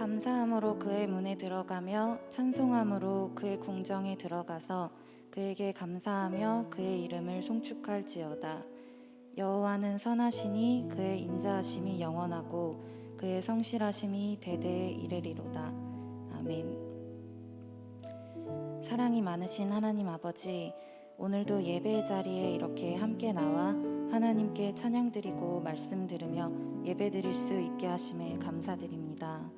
감사함으로 그의 문에 들어가며 찬송함으로 그의 궁정에 들어가서 그에게 감사하며 그의 이름을 송축할지어다. 여호와는 선하시니 그의 인자하심이 영원하고 그의 성실하심이 대대에 이르리로다. 아멘. 사랑이 많으신 하나님 아버지, 오늘도 예배의 자리에 이렇게 함께 나와 하나님께 찬양드리고 말씀 들으며 예배드릴 수 있게 하심에 감사드립니다.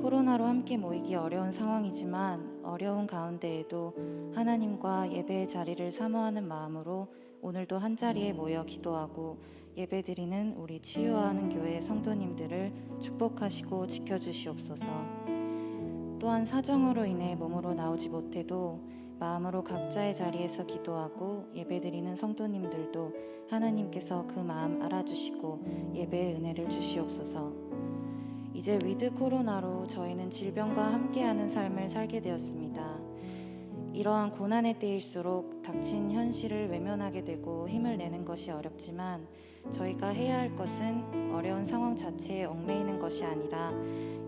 코로나로 함께 모이기 어려운 상황이지만 어려운 가운데에도 하나님과 예배의 자리를 사모하는 마음으로 오늘도 한자리에 모여 기도하고 예배드리는 우리 치유하는 교회 성도님들을 축복하시고 지켜주시옵소서. 또한 사정으로 인해 몸으로 나오지 못해도 마음으로 각자의 자리에서 기도하고 예배드리는 성도님들도 하나님께서 그 마음 알아주시고 예배의 은혜를 주시옵소서. 이제 위드 코로나로 저희는 질병과 함께하는 삶을 살게 되었습니다. 이러한 고난의 때일수록 닥친 현실을 외면하게 되고 힘을 내는 것이 어렵지만 저희가 해야 할 것은 어려운 상황 자체에 얽매이는 것이 아니라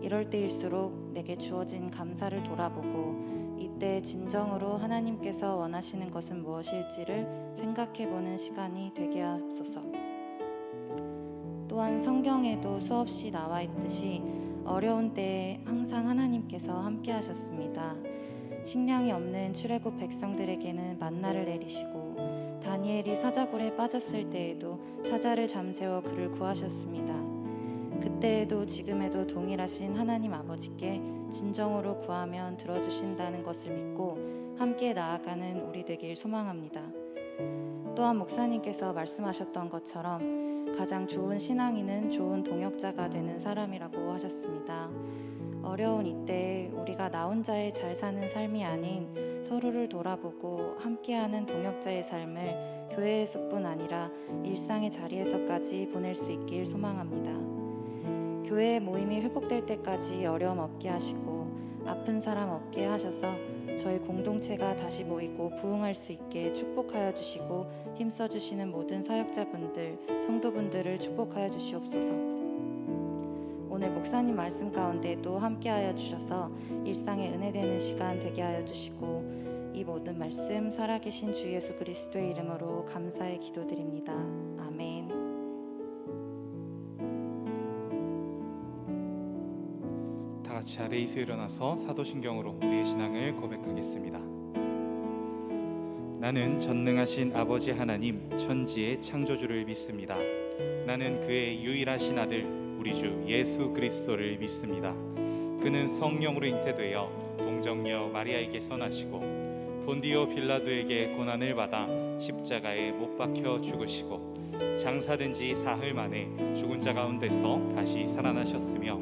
이럴 때일수록 내게 주어진 감사를 돌아보고 이때 진정으로 하나님께서 원하시는 것은 무엇일지를 생각해보는 시간이 되게 하옵소서. 또한 성경에도 수없이 나와 있듯이 어려운 때에 항상 하나님께서 함께 하셨습니다. 식량이 없는 출애굽 백성들에게는 만나를 내리시고 다니엘이 사자굴에 빠졌을 때에도 사자를 잠재워 그를 구하셨습니다. 그때에도 지금에도 동일하신 하나님 아버지께 진정으로 구하면 들어주신다는 것을 믿고 함께 나아가는 우리 되길 소망합니다. 또한 목사님께서 말씀하셨던 것처럼 가장 좋은 신앙인은 좋은 동역자가 되는 사람이라고 하셨습니다. 어려운 이때에 우리가 나 혼자의 잘 사는 삶이 아닌 서로를 돌아보고 함께하는 동역자의 삶을 교회에서뿐 아니라 일상의 자리에서까지 보낼 수 있길 소망합니다. 교회 모임이 회복될 때까지 어려움 없게 하시고 아픈 사람 없게 하셔서 저희 공동체가 다시 모이고 부흥할 수 있게 축복하여 주시고 힘써 주시는 모든 사역자분들, 성도분들을 축복하여 주시옵소서. 오늘 목사님 말씀 가운데도 함께하여 주셔서 일상의 은혜되는 시간 되게 하여 주시고 이 모든 말씀 살아계신 주 예수 그리스도의 이름으로 감사의 기도드립니다. 아멘. 다 같이 자리에서 일어나서 사도신경으로 우리의 신앙을 고백하겠습니다. 나는 전능하신 아버지 하나님 천지의 창조주를 믿습니다. 나는 그의 유일하신 아들 우리 주 예수 그리스도를 믿습니다. 그는 성령으로 잉태되어 동정녀 마리아에게 선하시고 본디오 빌라도에게 고난을 받아 십자가에 못 박혀 죽으시고 장사된 지 사흘 만에 죽은 자 가운데서 다시 살아나셨으며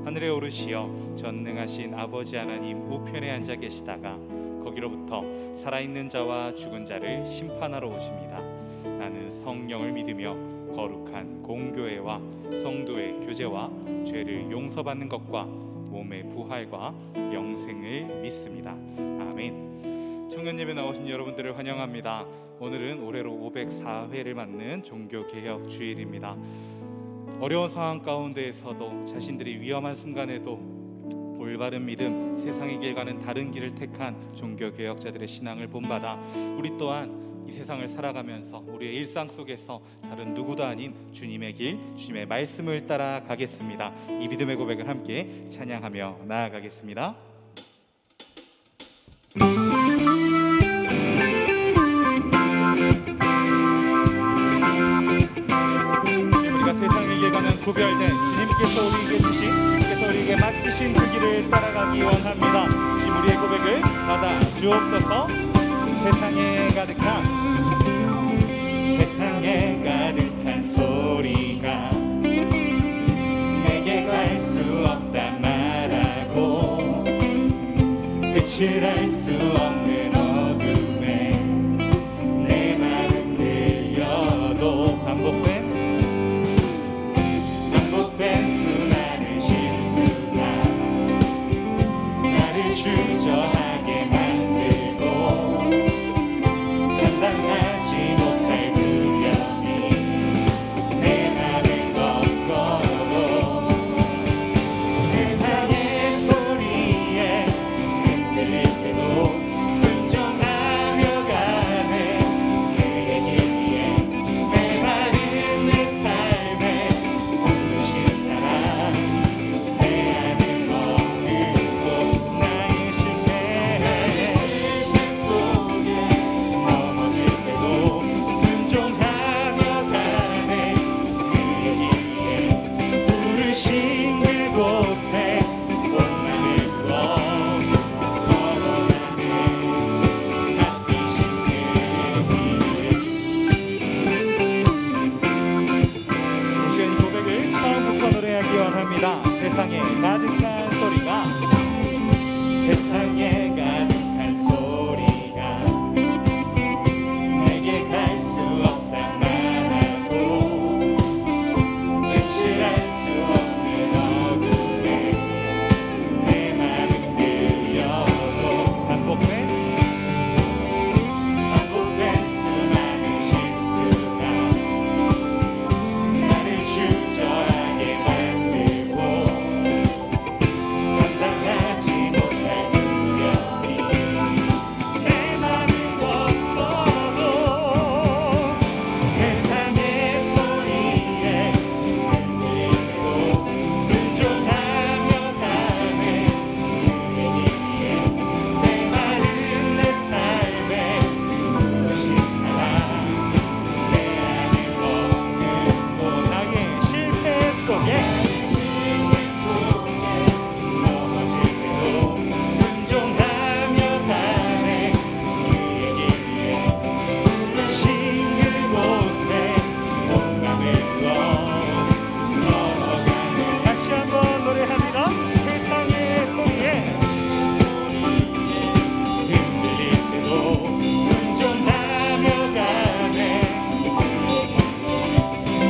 하늘에 오르시어 전능하신 아버지 하나님 우편에 앉아 계시다가 거기로부터 살아있는 자와 죽은 자를 심판하러 오십니다. 나는 성령을 믿으며 거룩한 공교회와 성도의 교제와 죄를 용서받는 것과 몸의 부활과 영생을 믿습니다. 아멘. 청년예배 나오신 여러분들을 환영합니다. 오늘은 올해로 504회를 맞는 종교개혁 주일입니다. 어려운 상황 가운데에서도 자신들이 위험한 순간에도 올바른 믿음, 세상의 길과는 다른 길을 택한 종교개혁자들의 신앙을 본받아 우리 또한 이 세상을 살아가면서 우리의 일상 속에서 다른 누구도 아닌 주님의 길, 주님의 말씀을 따라가겠습니다. 이 믿음의 고백을 함께 찬양하며 나아가겠습니다. 우리가 세상의 길과는 구별된 주님께서 우리에게 주신, 주님께서 우리에게 맡기신 그 길을 따라가기 원합니다. 주님 우리의 고백을 받아 주옵소서. 세상에 가득한 소리가 내게 갈 수 없다 말하고 끝을 알 수 없는 어둠에 내 맘은 들려도 반복된 수많은 실수가 나를 주저하게 만들고 감당하지 못할 두려움이 내 맘을 꺾어도 세상에 합니다. 세상에 가득한 소리가, 세상에 가득한 소리가 내게 갈 수 없단 말하고, 끝을 알 수 없는 어둠에 내 맘은 들려도 반복된 수많은 실수가 나를 주저하게 만들고, 감당하지 못할 두려움이 내 맘을 덮어도, 세상의 소리에 흔들리고 순종하며 가네. 내 말은 내 삶의 무엇인 사랑, 내 안에 먹는 것, 나의 실패 속에 넘어질 때도 순종하며 가네. 그의 길에 부르신 그곳에 온 맘을 걸어가네. 다시 한번 노래합니다. 세상의 소리에 흔들릴 때도 순종하며 가네.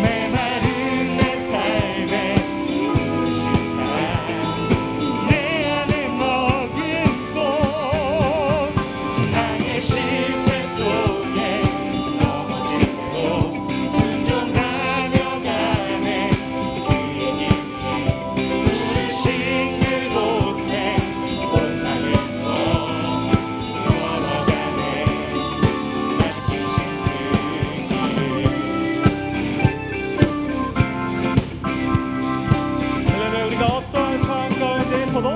내 말은 내 삶의 무엇인 사랑, 내 안에 먹은 꽃, 나의 실패 속에 넘어질 때도 순종하며 가네. 그의 길에 부르신 그곳에 온 맘을 걸어가네. 맡기신 그 할렐루야. 우리가 어떠한 상황 가운데에서도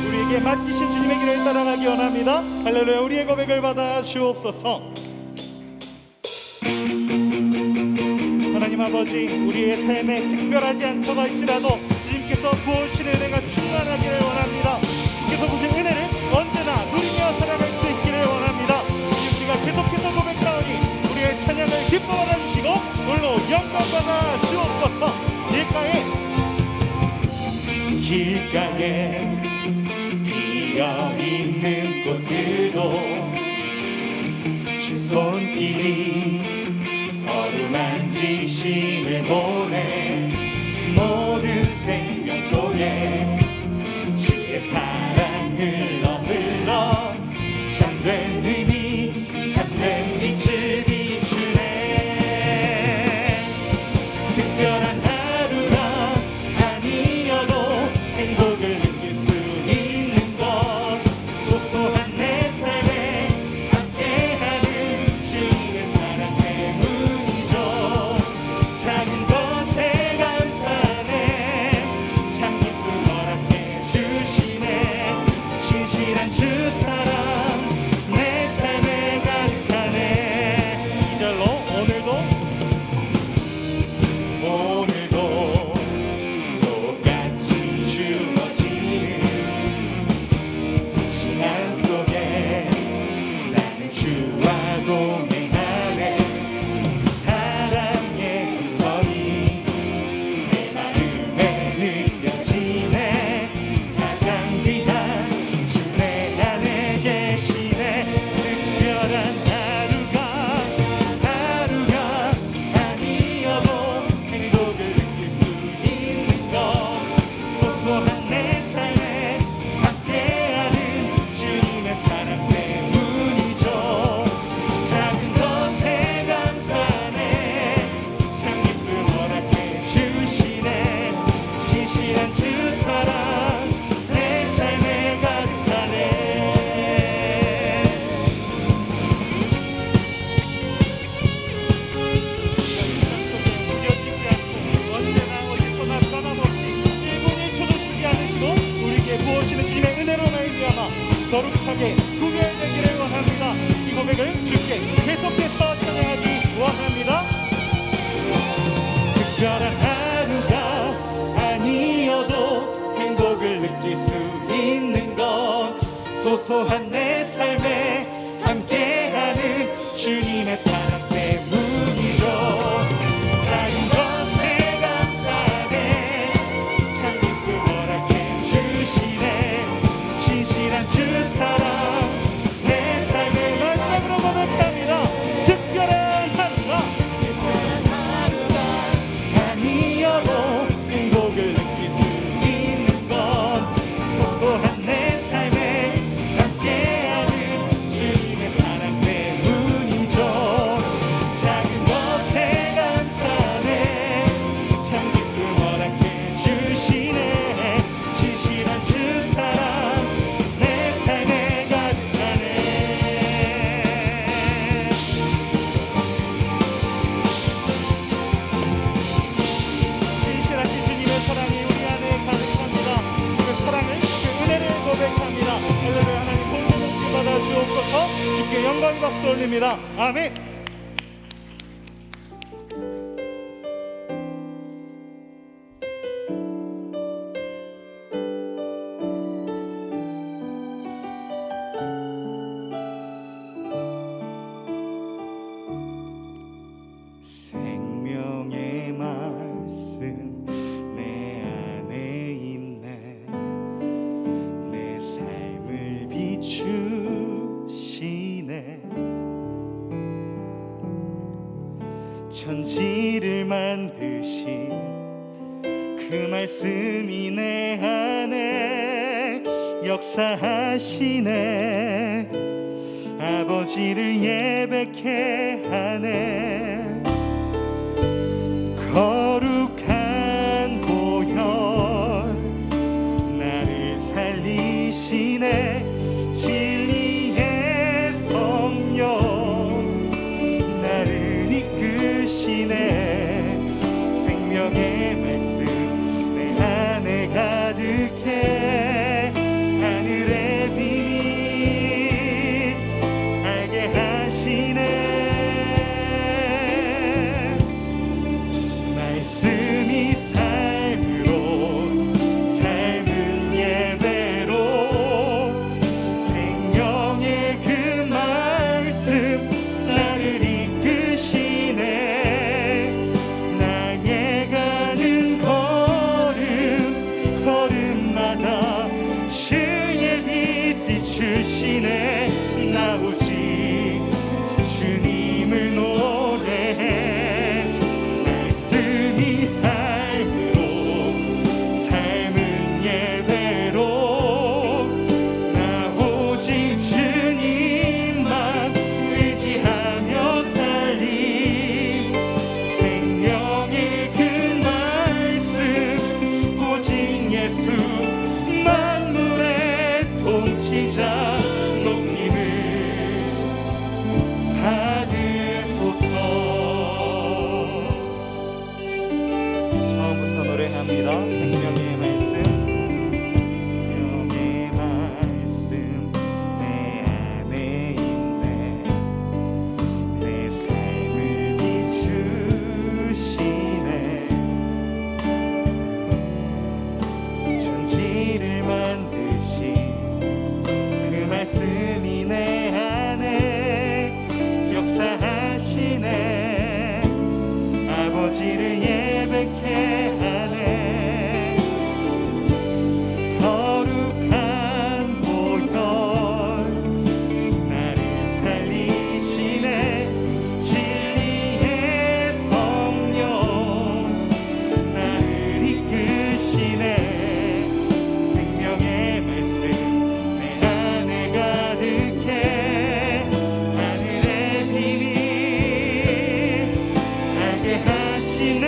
우리에게 맡기신 주님의 길을 따라가기 원합니다. 할렐루야. 우리의 고백을 받아 주옵소서. 하나님 아버지, 우리의 삶에 특별하지 않다고 할지라도 주님께서 부어주시는 은혜가 충만하기를 원합니다. 주님께서 부신 은혜를 언제나 누리며 살아갈 수 있기를 원합니다. 주님, 우리가 계속해서 고백하오니 우리의 찬양을 기뻐 받아주시고 홀로 영광 받아 주옵소서. 길가에 피어있는 꽃들도 주 손길이 어루만지심을 보내. 모든 생명 속에 주의 사랑 흘러 참된 의미, 참된 빛을 비추네. 특별한 하루가 아니어도 행복을 느낄 수 있는 것, 소소한 내 삶에 함께하는 주님의 사랑 때문이죠. 작은 것에 감사하네. 참 기쁨 허락해 주시네. 신실한 주 사랑 내 삶에 가득하네. 이절로 오늘도 똑같이 주어지는 시간 속에 나는 주와 동행하네. 사랑의 음성이 내 마음에 느껴지네. 가장 귀한 주 내 안에 계시네. 특별한 하루가 아니어도 행복을 느낄 수 있는 것, 소소한 내 삶에 함께하는 주님의 사랑 때문이죠. 작은 것에 감사하네. 참 기쁨 허락해 주시네. 신실한 주 사랑 내 삶에 가득하네. 무뎌지지 않고 언제나 어디서나 변함없이 1분 1초도 쉬지 않으시고 우리에게 부어주시는 주님의 은혜로 말미암아 거룩하게 구별되기를 원합니다. 이 고백을 주께 계속해서 찬양하기 원합니다. 특별한 하루가 아니어도 행복을 느낄 수 있는 것, 소소한 내 삶에 함께하는 주님의 사랑 때문이죠. 작은 것에 감사하네. 큰 박수 올립니다. 아멘. 생명의 말씀 내 안에 있네. 내 삶을 비추시네. 천지를 만드신 그 말씀이 내 안에 역사하시네. 아버지를 예배케 하네. 거룩한 보혈 나를 살리시네. 진리의 성령 나를 이끄시네. 생명의 말씀 내 안에 가득해. 하늘의 비밀 알게 하시네. 말씀이 삶으로 삶은 예배로. 생명의 그 말씀 나를 이끄시네. 나의 가는 걸음 걸음마다 주의 빛 비추시네. 나 오직 주님을 노래해. 말씀이 삶으로 삶은 예배로. 나 오직 주님만 의지하며 살리. 생명의 그 말씀 오직 예수 만물의 통치자 높임을 받으소서. 처음부터 노래합니다. 생명의 말씀 생명의 말씀 내 안에 있네. 내 삶을 비추시네. 천지를 만드신 그 말씀이 내 안에 역사하시네. 아버지를 예배케 하네. 거룩한 보혈 나를 살리시네. 진리의 성령 나를 이끄시네. 생명의 말씀 내 안에 가득해. 하늘의 비밀 알게 하시네.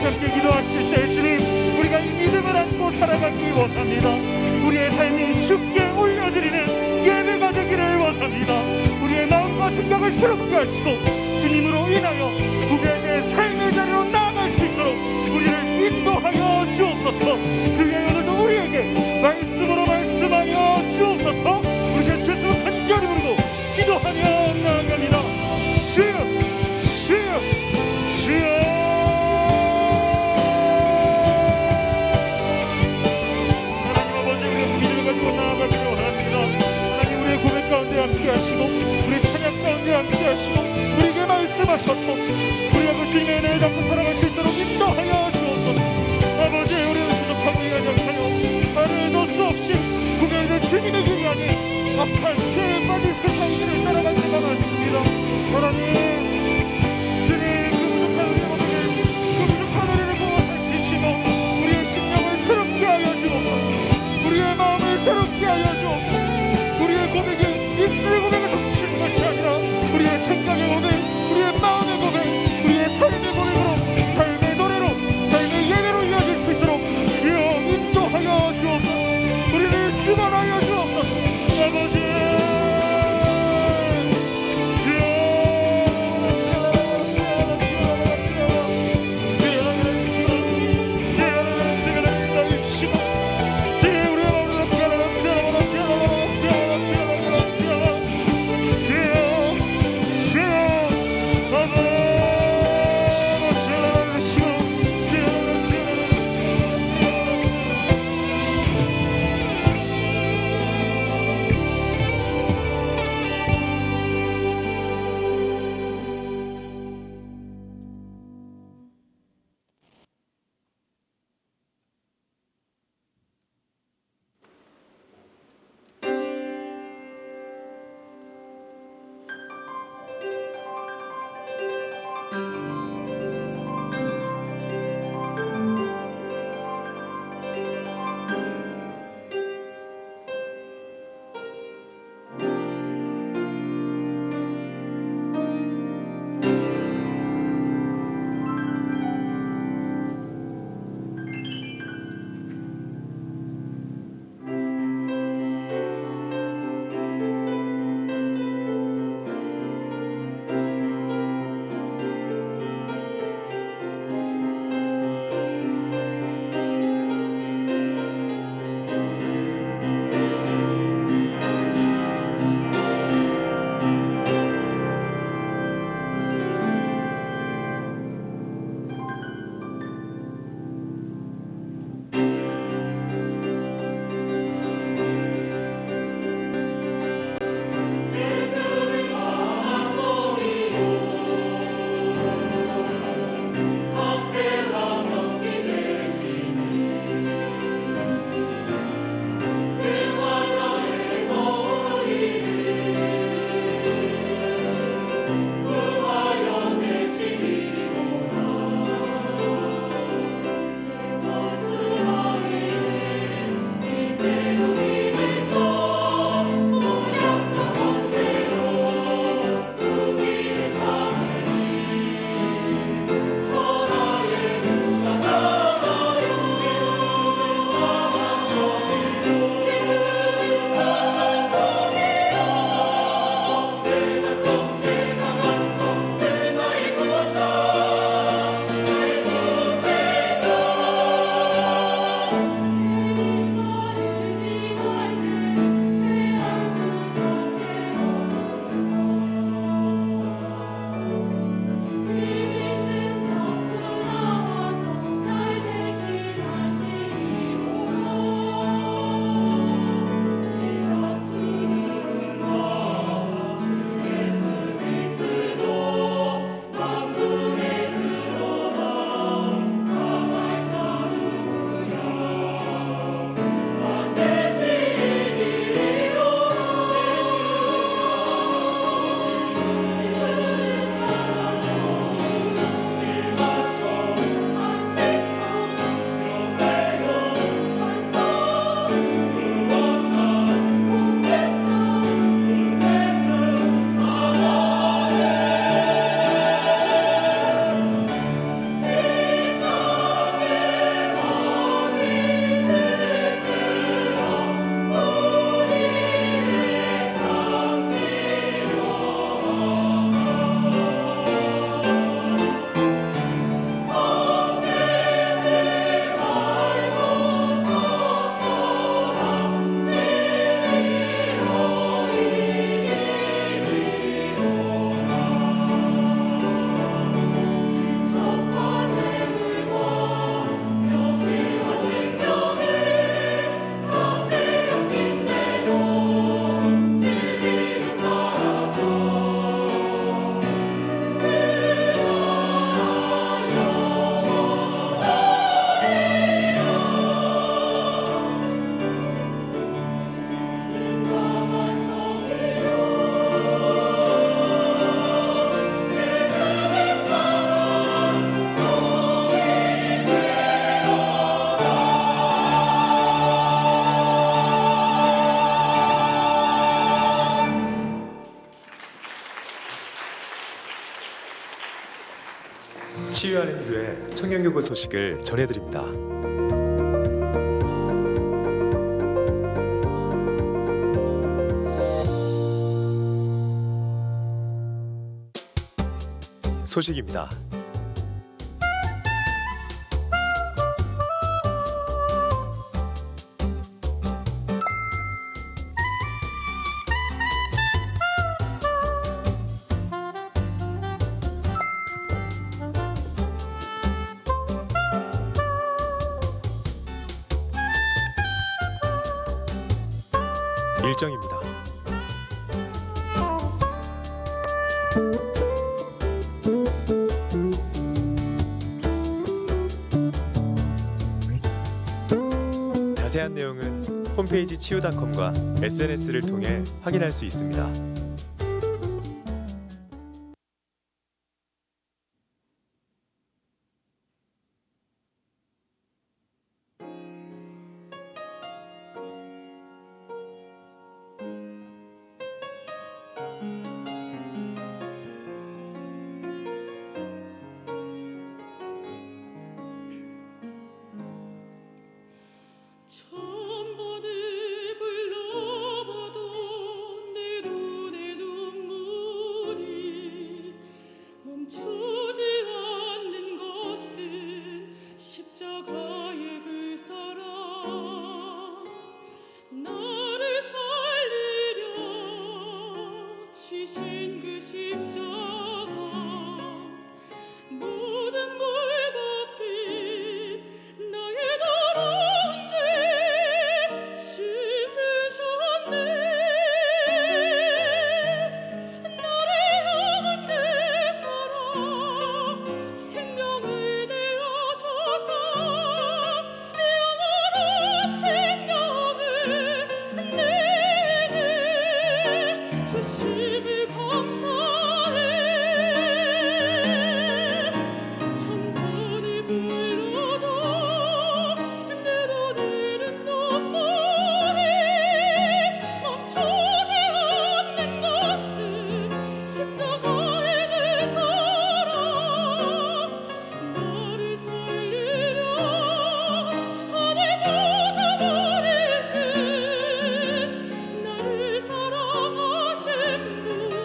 함께 기도하실 때 주님, 우리가 이 믿음을 안고 살아가기 원합니다. 우리의 삶이 주께 올려드리는 예배가 되기를 원합니다. 우리의 마음과 생각을 새롭게 하시고 주님으로 인하여 구별된 삶의 자리로 나아갈 수 있도록 우리를 인도하여 주옵소서. 그리하여 오늘도 우리에게 말씀으로 말씀하여 주옵소서. 우리 주 예수로 간절히 부르고 기도하며 나아갑니다. 주여, 주여, 주여. 하나님 아버지, 우리가 그 믿음을 가지고 나아가기를 원합니다. 하나님, 우리의 고백 가운데 함께 하시고 우리 찬양 가운데 함께 하시고 우리에게 말씀하셔서 우리가 그 주님의 은혜를 잡고 살아갈 수 있도록 인도하여 주옵소서. 아버지, 우리는 부족하고 연약하여 하늘도 수 없이 구별된 주님의 길이 아닌 악한 죄에 빠진 세상의 길을 따라가기를 원하십니다. 하나님, 주님, 그 부족한 우리의 몸을, 그 부족한 우리를 보호하시고 우리의 심령을 새롭게 하여 주옵소서. 우리의 마음을 새롭게 하여 주옵소서. 우리의 고백이 입술의 고백에서 그치는 것이 아니라 우리의 생각의 고백, 우리의 마음의 고백, 우리의 삶의 고백으로, 삶의 노래로, 삶의 예배로 이어질 수 있도록 주여 인도하여 주옵소서. 우리를 주관하여 주옵소서. 아버지, 주여, 치유하는 교회 청년교구 소식을 전해드립니다. 소식입니다. 일정입니다. 자세한 내용은 홈페이지 치유닷컴과 SNS를 통해 확인할 수 있습니다. 천번을 불러봐도 내 눈에 눈물이 멈추지 않는 것은 십자가의 그 사랑 나를 살리려 치신 그 십자가 모든 물고피 나의 더러운 죄 씻으셨네. 나를 향한 그 사랑 생명을 내어줘서 영원한 생명을 내게 주심을 감사해. 천번을 불러도 내 눈에는 눈물이 멈추지 않는 것은 십자가의 그 사랑 나를 살리려 하늘 보좌 버리신 나를 사랑하신 분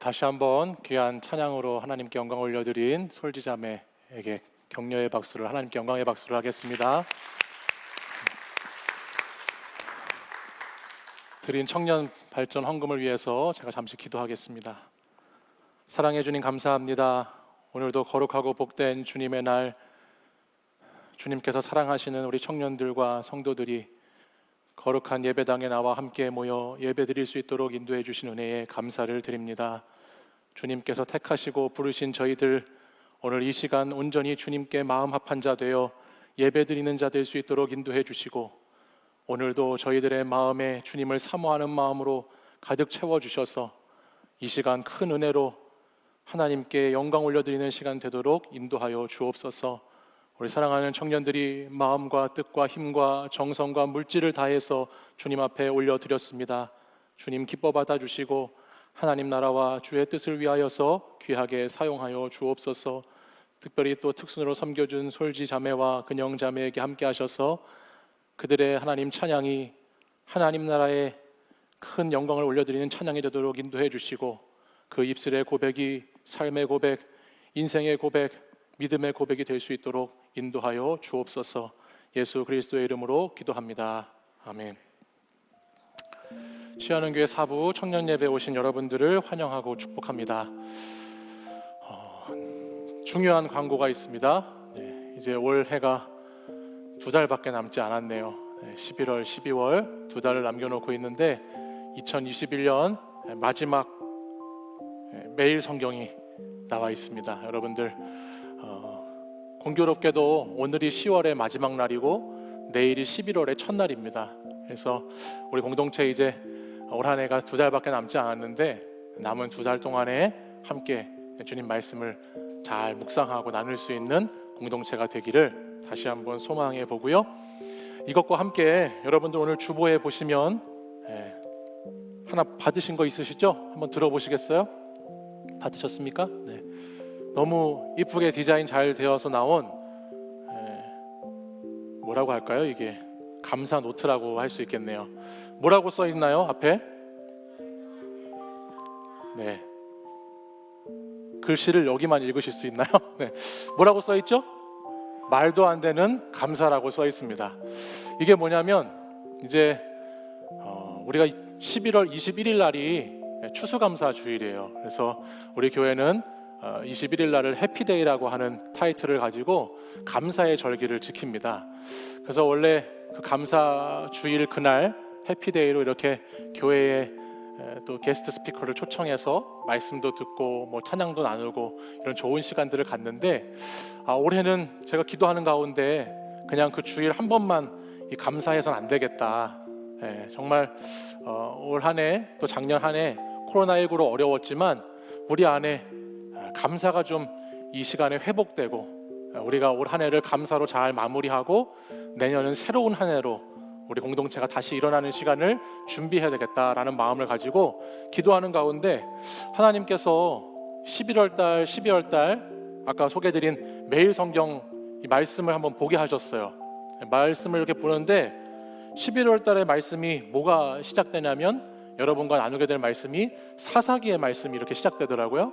다시 한번 귀한 찬양으로 하나님께 영광 올려드린 솔지자매에게 격려의 박수를, 하나님께 영광의 박수를 하겠습니다. 드린 청년 발전 헌금을 위해서 제가 잠시 기도하겠습니다. 사랑해 주님 감사합니다. 오늘도 거룩하고 복된 주님의 날, 주님께서 사랑하시는 우리 청년들과 성도들이 거룩한 예배당에 나와 함께 모여 예배드릴 수 있도록 인도해 주신 은혜에 감사를 드립니다. 주님께서 택하시고 부르신 저희들, 오늘 이 시간 온전히 주님께 마음 합한 자 되어 예배드리는 자 될 수 있도록 인도해 주시고, 오늘도 저희들의 마음에 주님을 사모하는 마음으로 가득 채워주셔서 이 시간 큰 은혜로 하나님께 영광 올려드리는 시간 되도록 인도하여 주옵소서. 우리 사랑하는 청년들이 마음과 뜻과 힘과 정성과 물질을 다해서 주님 앞에 올려드렸습니다. 주님 기뻐 받아주시고 하나님 나라와 주의 뜻을 위하여서 귀하게 사용하여 주옵소서. 특별히 또 특순으로 섬겨준 솔지 자매와 근영 자매에게 함께 하셔서 그들의 하나님 찬양이 하나님 나라에 큰 영광을 올려드리는 찬양이 되도록 인도해 주시고, 그 입술의 고백이 삶의 고백, 인생의 고백, 믿음의 고백이 될 수 있도록 인도하여 주옵소서. 예수 그리스도의 이름으로 기도합니다. 아멘. 시하는 교회 4부 청년 예배 오신 여러분들을 환영하고 축복합니다. 중요한 광고가 있습니다. 이제 올 해가 2달밖에 남지 않았네요. 11월, 12월 2달을 남겨놓고 있는데 2021년 마지막 매일 성경이 나와 있습니다. 여러분들 공교롭게도 오늘이 10월의 마지막 날이고 내일이 11월의 첫날입니다. 그래서 우리 공동체 이제 올 한 해가 2달밖에 남지 않았는데 남은 2달 동안에 함께 주님 말씀을 잘 묵상하고 나눌 수 있는 공동체가 되기를 다시 한번 소망해 보고요. 이것과 함께 여러분들 오늘 주보에 보시면 하나 받으신 거 있으시죠? 한번 들어보시겠어요? 받으셨습니까? 네. 너무 이쁘게 디자인 잘 되어서 나온 뭐라고 할까요? 이게 감사 노트라고 할 수 있겠네요. 뭐라고 써 있나요? 앞에? 네. 글씨를 여기만 읽으실 수 있나요? 네. 뭐라고 써 있죠? 말도 안 되는 감사라고 써 있습니다. 이게 뭐냐면 이제 우리가 11월 21일 날이 추수감사 주일이에요. 그래서 우리 교회는 21일 날을 해피데이라고 하는 타이틀을 가지고 감사의 절기를 지킵니다. 그래서 원래 그 감사 주일 그날 해피데이로 이렇게 교회에 또 게스트 스피커를 초청해서 말씀도 듣고 뭐 찬양도 나누고 이런 좋은 시간들을 갖는데, 올해는 제가 기도하는 가운데 그냥 그 주일 한 번만 이 감사해서는 안 되겠다. 정말 올 한 해 또 작년 한 해 코로나19로 어려웠지만 우리 안에 감사가 좀 이 시간에 회복되고 우리가 올 한 해를 감사로 잘 마무리하고 내년은 새로운 한 해로 우리 공동체가 다시 일어나는 시간을 준비해야 되겠다라는 마음을 가지고 기도하는 가운데 하나님께서 11월 달, 12월 달 아까 소개해드린 매일 성경 이 말씀을 한번 보게 하셨어요. 말씀을 이렇게 보는데 11월 달의 말씀이 뭐가 시작되냐면 여러분과 나누게 될 말씀이 사사기의 말씀이 이렇게 시작되더라고요.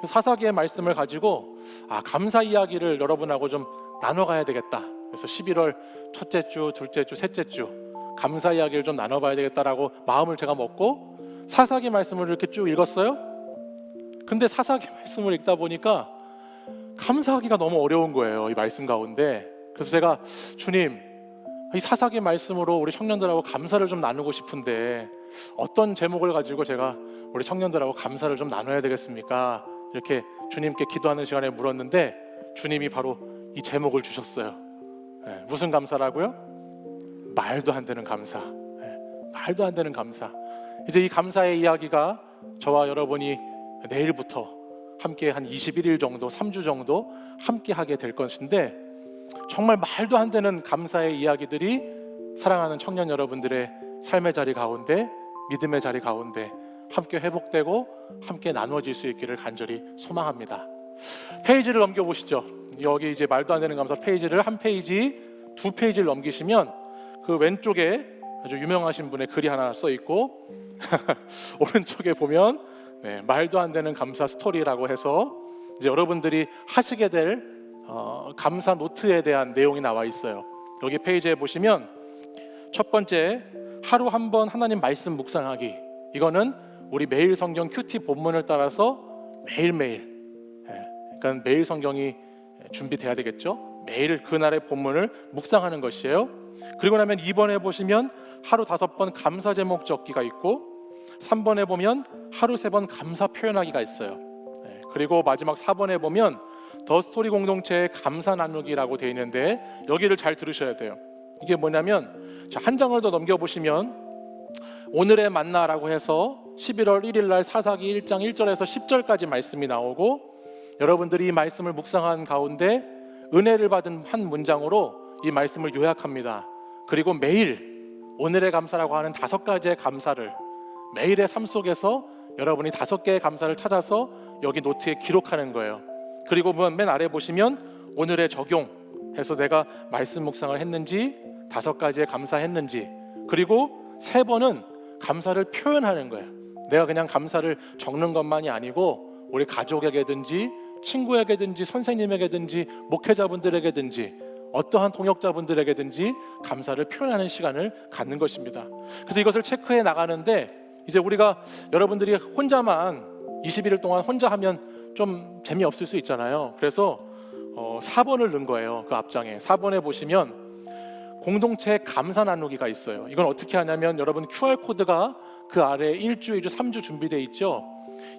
사사기의 말씀을 가지고 감사 이야기를 여러분하고 좀 나눠가야 되겠다. 그래서 11월 첫째 주, 둘째 주, 셋째 주 감사 이야기를 좀 나눠봐야 되겠다라고 마음을 제가 먹고 사사기 말씀을 이렇게 쭉 읽었어요. 근데 사사기 말씀을 읽다 보니까 감사하기가 너무 어려운 거예요, 이 말씀 가운데. 그래서 제가 주님, 이 사사기 말씀으로 우리 청년들하고 감사를 좀 나누고 싶은데 어떤 제목을 가지고 제가 우리 청년들하고 감사를 좀 나눠야 되겠습니까? 이렇게 주님께 기도하는 시간에 물었는데 주님이 바로 이 제목을 주셨어요. 무슨 감사라고요? 말도 안 되는 감사. 말도 안 되는 감사. 이제 이 감사의 이야기가 저와 여러분이 내일부터 함께 한 21일 정도, 3주 정도 함께 하게 될 것인데, 정말 말도 안 되는 감사의 이야기들이 사랑하는 청년 여러분들의 삶의 자리 가운데, 믿음의 자리 가운데 함께 회복되고 함께 나누어질 수 있기를 간절히 소망합니다. 페이지를 넘겨보시죠. 여기 이제 말도 안 되는 감사 페이지를 한 페이지, 2페이지를 넘기시면 그 왼쪽에 아주 유명하신 분의 글이 하나 써 있고 오른쪽에 보면 네, 말도 안 되는 감사 스토리라고 해서 이제 여러분들이 하시게 될 감사 노트에 대한 내용이 나와 있어요. 여기 페이지에 보시면 첫 번째, 하루 한 번 하나님 말씀 묵상하기. 이거는 우리 매일 성경 큐티 본문을 따라서 매일매일, 그러니까 매일 성경이 준비돼야 되겠죠. 매일 그날의 본문을 묵상하는 것이에요. 그리고 나면 2번에 보시면 하루 5번 감사 제목 적기가 있고, 3번에 보면 하루 3번 감사 표현하기가 있어요. 그리고 마지막 4번에 보면 더 스토리 공동체의 감사 나누기라고 되어 있는데, 여기를 잘 들으셔야 돼요. 이게 뭐냐면, 자, 한 장을 더 넘겨보시면 오늘의 만나라고 해서 11월 1일 날 사사기 1장 1절에서 10절까지 말씀이 나오고, 여러분들이 이 말씀을 묵상한 가운데 은혜를 받은 한 문장으로 이 말씀을 요약합니다. 그리고 매일 오늘의 감사라고 하는 5가지의 감사를 매일의 삶 속에서 여러분이 5개의 감사를 찾아서 여기 노트에 기록하는 거예요. 그리고 맨 아래 보시면 오늘의 적용해서 내가 말씀 묵상을 했는지, 5가지의 감사했는지, 그리고 3번은 감사를 표현하는 거예요. 내가 그냥 감사를 적는 것만이 아니고 우리 가족에게든지 친구에게든지 선생님에게든지 목회자분들에게든지 어떠한 동역자분들에게든지 감사를 표현하는 시간을 갖는 것입니다. 그래서 이것을 체크해 나가는데, 이제 우리가 여러분들이 혼자만 21일 동안 혼자 하면 좀 재미없을 수 있잖아요. 그래서 4번을 넣은 거예요. 그 앞장에 4번에 보시면 공동체 감사 나누기가 있어요. 이건 어떻게 하냐면, 여러분 QR코드가 그 아래 1주, 2주, 3주 준비되어 있죠.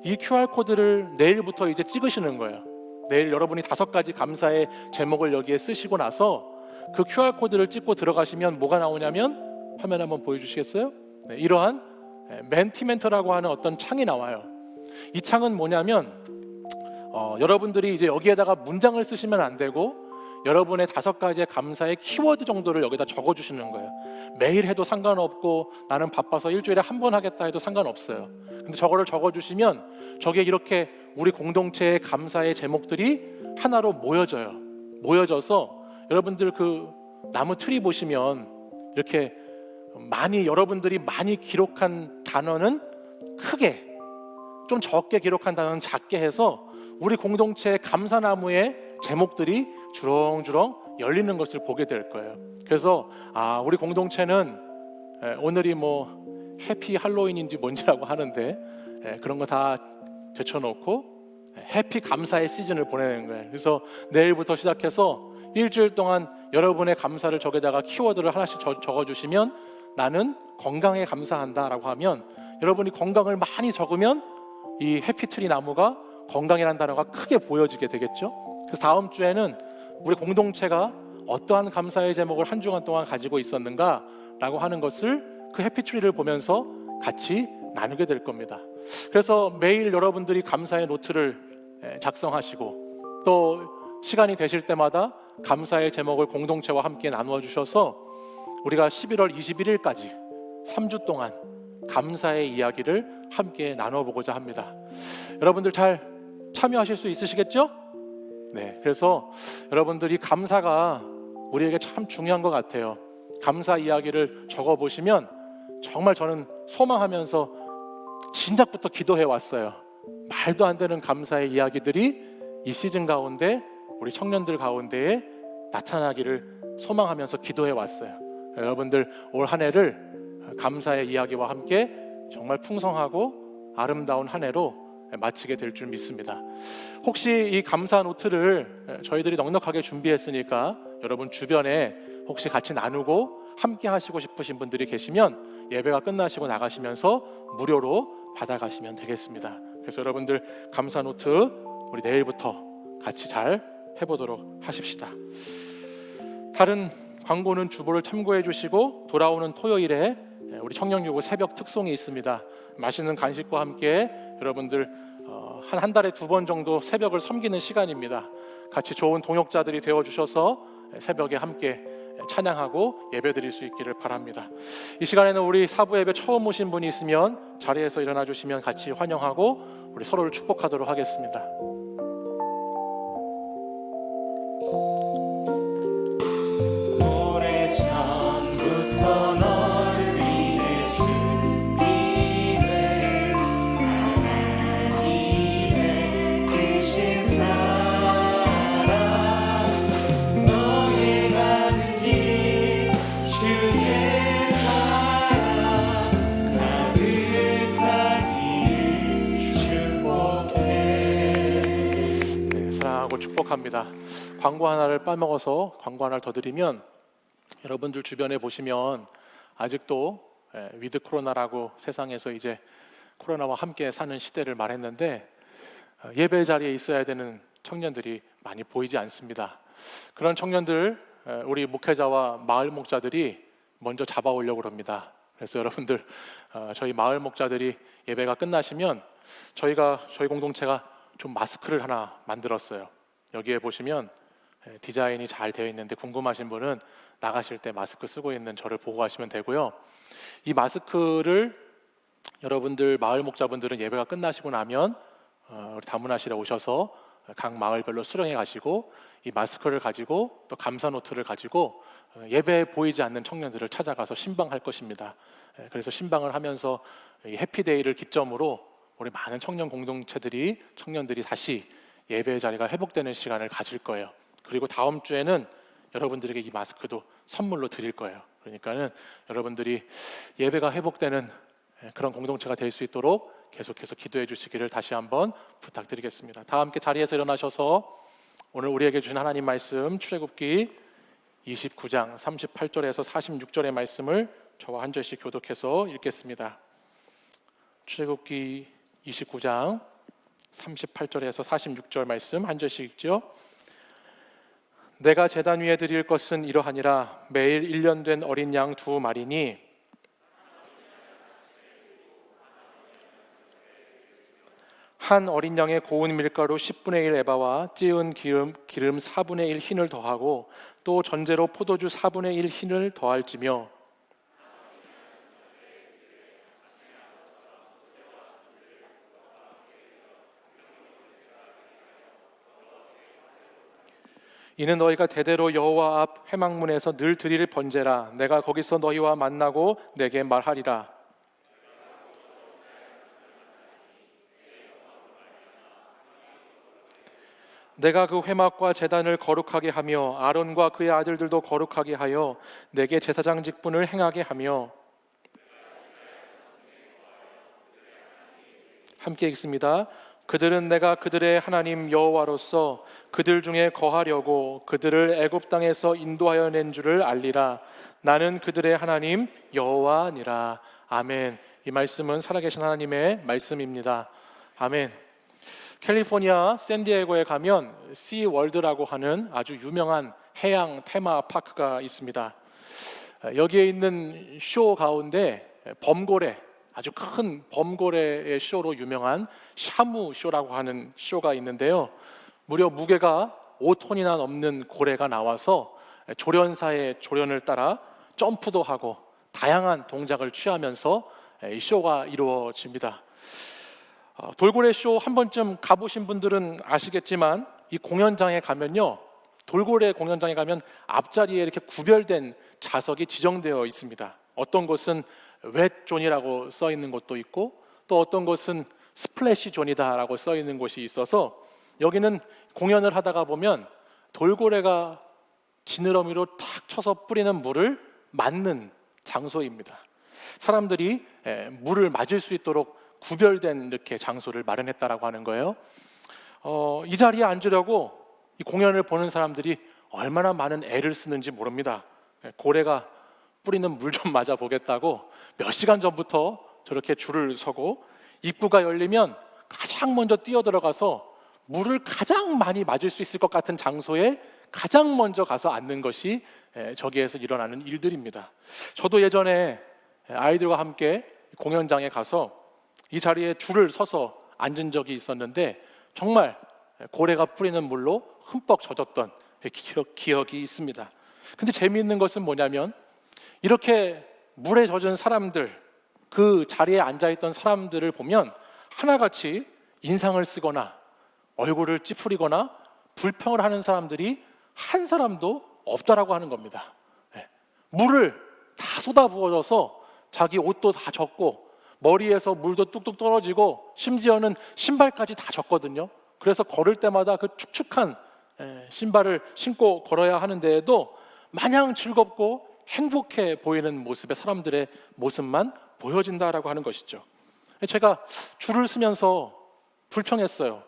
이 QR코드를 내일부터 이제 찍으시는 거예요. 내일 여러분이 5가지 감사의 제목을 여기에 쓰시고 나서 그 QR코드를 찍고 들어가시면 뭐가 나오냐면, 화면 한번 보여주시겠어요? 네, 이러한 멘티멘터라고 하는 어떤 창이 나와요. 이 창은 뭐냐면, 여러분들이 이제 여기에다가 문장을 쓰시면 안 되고 여러분의 5가지의 감사의 키워드 정도를 여기다 적어주시는 거예요. 매일 해도 상관없고 나는 바빠서 일주일에 한 번 하겠다 해도 상관없어요. 근데 저거를 적어주시면 저게 이렇게 우리 공동체의 감사의 제목들이 하나로 모여져서 여러분들 그 나무 트리 보시면 이렇게 여러분들이 많이 기록한 단어는 크게, 좀 적게 기록한 단어는 작게 해서 우리 공동체의 감사나무의 제목들이 주렁주렁 열리는 것을 보게 될 거예요. 그래서 우리 공동체는 오늘이 뭐 해피 할로윈인지 뭔지라고 하는데 그런 거 다 제쳐놓고 해피 감사의 시즌을 보내는 거예요. 그래서 내일부터 시작해서 일주일 동안 여러분의 감사를 저기다가 키워드를 하나씩 적어주시면, 나는 건강에 감사한다라고 하면 여러분이 건강을 많이 적으면 이 해피트리 나무가 건강이라는 단어가 크게 보여지게 되겠죠. 그래서 다음 주에는 우리 공동체가 어떠한 감사의 제목을 한 주간 동안 가지고 있었는가라고 하는 것을 그 해피트리를 보면서 같이 나누게 될 겁니다. 그래서 매일 여러분들이 감사의 노트를 작성하시고, 또 시간이 되실 때마다 감사의 제목을 공동체와 함께 나누어 주셔서 우리가 11월 21일까지 3주 동안 감사의 이야기를 함께 나눠보고자 합니다. 여러분들 잘 참여하실 수 있으시겠죠? 네, 그래서 여러분들이 감사가 우리에게 참 중요한 것 같아요. 감사 이야기를 적어보시면 정말 저는 소망하면서 진작부터 기도해 왔어요. 말도 안 되는 감사의 이야기들이 이 시즌 가운데 우리 청년들 가운데에 나타나기를 소망하면서 기도해 왔어요. 여러분들 올 한 해를 감사의 이야기와 함께 정말 풍성하고 아름다운 한 해로 마치게 될 줄 믿습니다. 혹시 이 감사 노트를 저희들이 넉넉하게 준비했으니까 여러분 주변에 혹시 같이 나누고 함께 하시고 싶으신 분들이 계시면 예배가 끝나시고 나가시면서 무료로 받아가시면 되겠습니다. 그래서 여러분들 감사 노트 우리 내일부터 같이 잘 해보도록 하십시다. 다른 광고는 주보를 참고해 주시고, 돌아오는 토요일에 우리 청년교구 새벽 특송이 있습니다. 맛있는 간식과 함께 여러분들 한 달에 2번 정도 새벽을 섬기는 시간입니다. 같이 좋은 동역자들이 되어주셔서 새벽에 함께 찬양하고 예배드릴 수 있기를 바랍니다. 이 시간에는 우리 사부 예배 처음 오신 분이 있으면 자리에서 일어나 주시면 같이 환영하고 우리 서로를 축복하도록 하겠습니다. 오래전부터 널 '내 기도하고 축복합니다. 광고 하나를 빠먹어서 광고 하나를 더 드리면, 여러분들 주변에 보시면 아직도 위드 코로나라고 세상에서 이제 코로나와 함께 사는 시대를 말했는데, 예배 자리에 있어야 되는 청년들이 많이 보이지 않습니다. 그런 청년들, 우리 목회자와 마을 목자들이 먼저 잡아오려고 합니다. 그래서 여러분들, 저희 마을 목자들이 예배가 끝나시면 저희 공동체가 좀 마스크를 하나 만들었어요. 여기에 보시면 디자인이 잘 되어 있는데 궁금하신 분은 나가실 때 마스크 쓰고 있는 저를 보고 가시면 되고요. 이 마스크를 여러분들 마을 목자분들은 예배가 끝나시고 나면 우리 다문화실에 오셔서 각 마을별로 수령해 가시고, 이 마스크를 가지고 또 감사 노트를 가지고 예배에 보이지 않는 청년들을 찾아가서 신방할 것입니다. 그래서 신방을 하면서 이 해피데이를 기점으로 우리 많은 청년들이 다시 예배의 자리가 회복되는 시간을 가질 거예요. 그리고 다음 주에는 여러분들에게 이 마스크도 선물로 드릴 거예요. 그러니까는 여러분들이 예배가 회복되는 그런 공동체가 될 수 있도록 계속해서 기도해 주시기를 다시 한번 부탁드리겠습니다. 다 함께 자리에서 일어나셔서 오늘 우리에게 주신 하나님 말씀, 출애굽기 29장 38절에서 46절의 말씀을 저와 한 절씩 교독해서 읽겠습니다. 출애굽기 29장 38절에서 46절 말씀 한 절씩 읽죠. 내가 제단 위에 드릴 것은 이러하니라. 매일 1년 된 어린 양 2마리니 한 어린 양의 고운 밀가루 10분의 1 에바와 찌은 기름 4분의 1 흰을 더하고 또 전제로 포도주 4분의 1 흰을 더할지며, 이는 너희가 대대로 여호와 앞 회막문에서 늘 드릴 번제라. 내가 거기서 너희와 만나고 내게 말하리라. 내가 그 회막과 제단을 거룩하게 하며 아론과 그의 아들들도 거룩하게 하여 내게 제사장 직분을 행하게 하며, 함께 읽습니다. 그들은 내가 그들의 하나님 여호와로서 그들 중에 거하려고 그들을 애굽 땅에서 인도하여 낸 줄을 알리라. 나는 그들의 하나님 여호와니라. 아멘. 이 말씀은 살아계신 하나님의 말씀입니다. 아멘. 캘리포니아 샌디에고에 가면 시 월드라고 하는 아주 유명한 해양 테마 파크가 있습니다. 여기에 있는 쇼 가운데 범고래, 아주 큰 범고래의 쇼로 유명한 샤무 쇼라고 하는 쇼가 있는데요. 무려 무게가 5톤이나 넘는 고래가 나와서 조련사의 조련을 따라 점프도 하고 다양한 동작을 취하면서 이 쇼가 이루어집니다. 돌고래 쇼 한 번쯤 가보신 분들은 아시겠지만, 이 공연장에 가면요, 돌고래 공연장에 가면 앞자리에 이렇게 구별된 좌석이 지정되어 있습니다. 어떤 곳은 웻 존이라고 써 있는 곳도 있고, 또 어떤 곳은 스플래시 존이다라고 써 있는 곳이 있어서, 여기는 공연을 하다가 보면 돌고래가 지느러미로 탁 쳐서 뿌리는 물을 맞는 장소입니다. 사람들이 물을 맞을 수 있도록 구별된 이렇게 장소를 마련했다라고 하는 거예요. 이 자리에 앉으려고 이 공연을 보는 사람들이 얼마나 많은 애를 쓰는지 모릅니다. 고래가 뿌리는 물 좀 맞아 보겠다고 몇 시간 전부터 저렇게 줄을 서고, 입구가 열리면 가장 먼저 뛰어들어가서 물을 가장 많이 맞을 수 있을 것 같은 장소에 가장 먼저 가서 앉는 것이 저기에서 일어나는 일들입니다. 저도 예전에 아이들과 함께 공연장에 가서 이 자리에 줄을 서서 앉은 적이 있었는데, 정말 고래가 뿌리는 물로 흠뻑 젖었던 기억이 있습니다. 근데 재미있는 것은 뭐냐면, 이렇게 물에 젖은 사람들, 그 자리에 앉아있던 사람들을 보면 하나같이 인상을 쓰거나 얼굴을 찌푸리거나 불평을 하는 사람들이 한 사람도 없다라고 하는 겁니다. 물을 다 쏟아부어져서 자기 옷도 다 젖고 머리에서 물도 뚝뚝 떨어지고 심지어는 신발까지 다 젖거든요. 그래서 걸을 때마다 그 축축한 신발을 신고 걸어야 하는데도 마냥 즐겁고 행복해 보이는 모습의 사람들의 모습만 보여진다라고 하는 것이죠. 제가 줄을 서면서 불평했어요.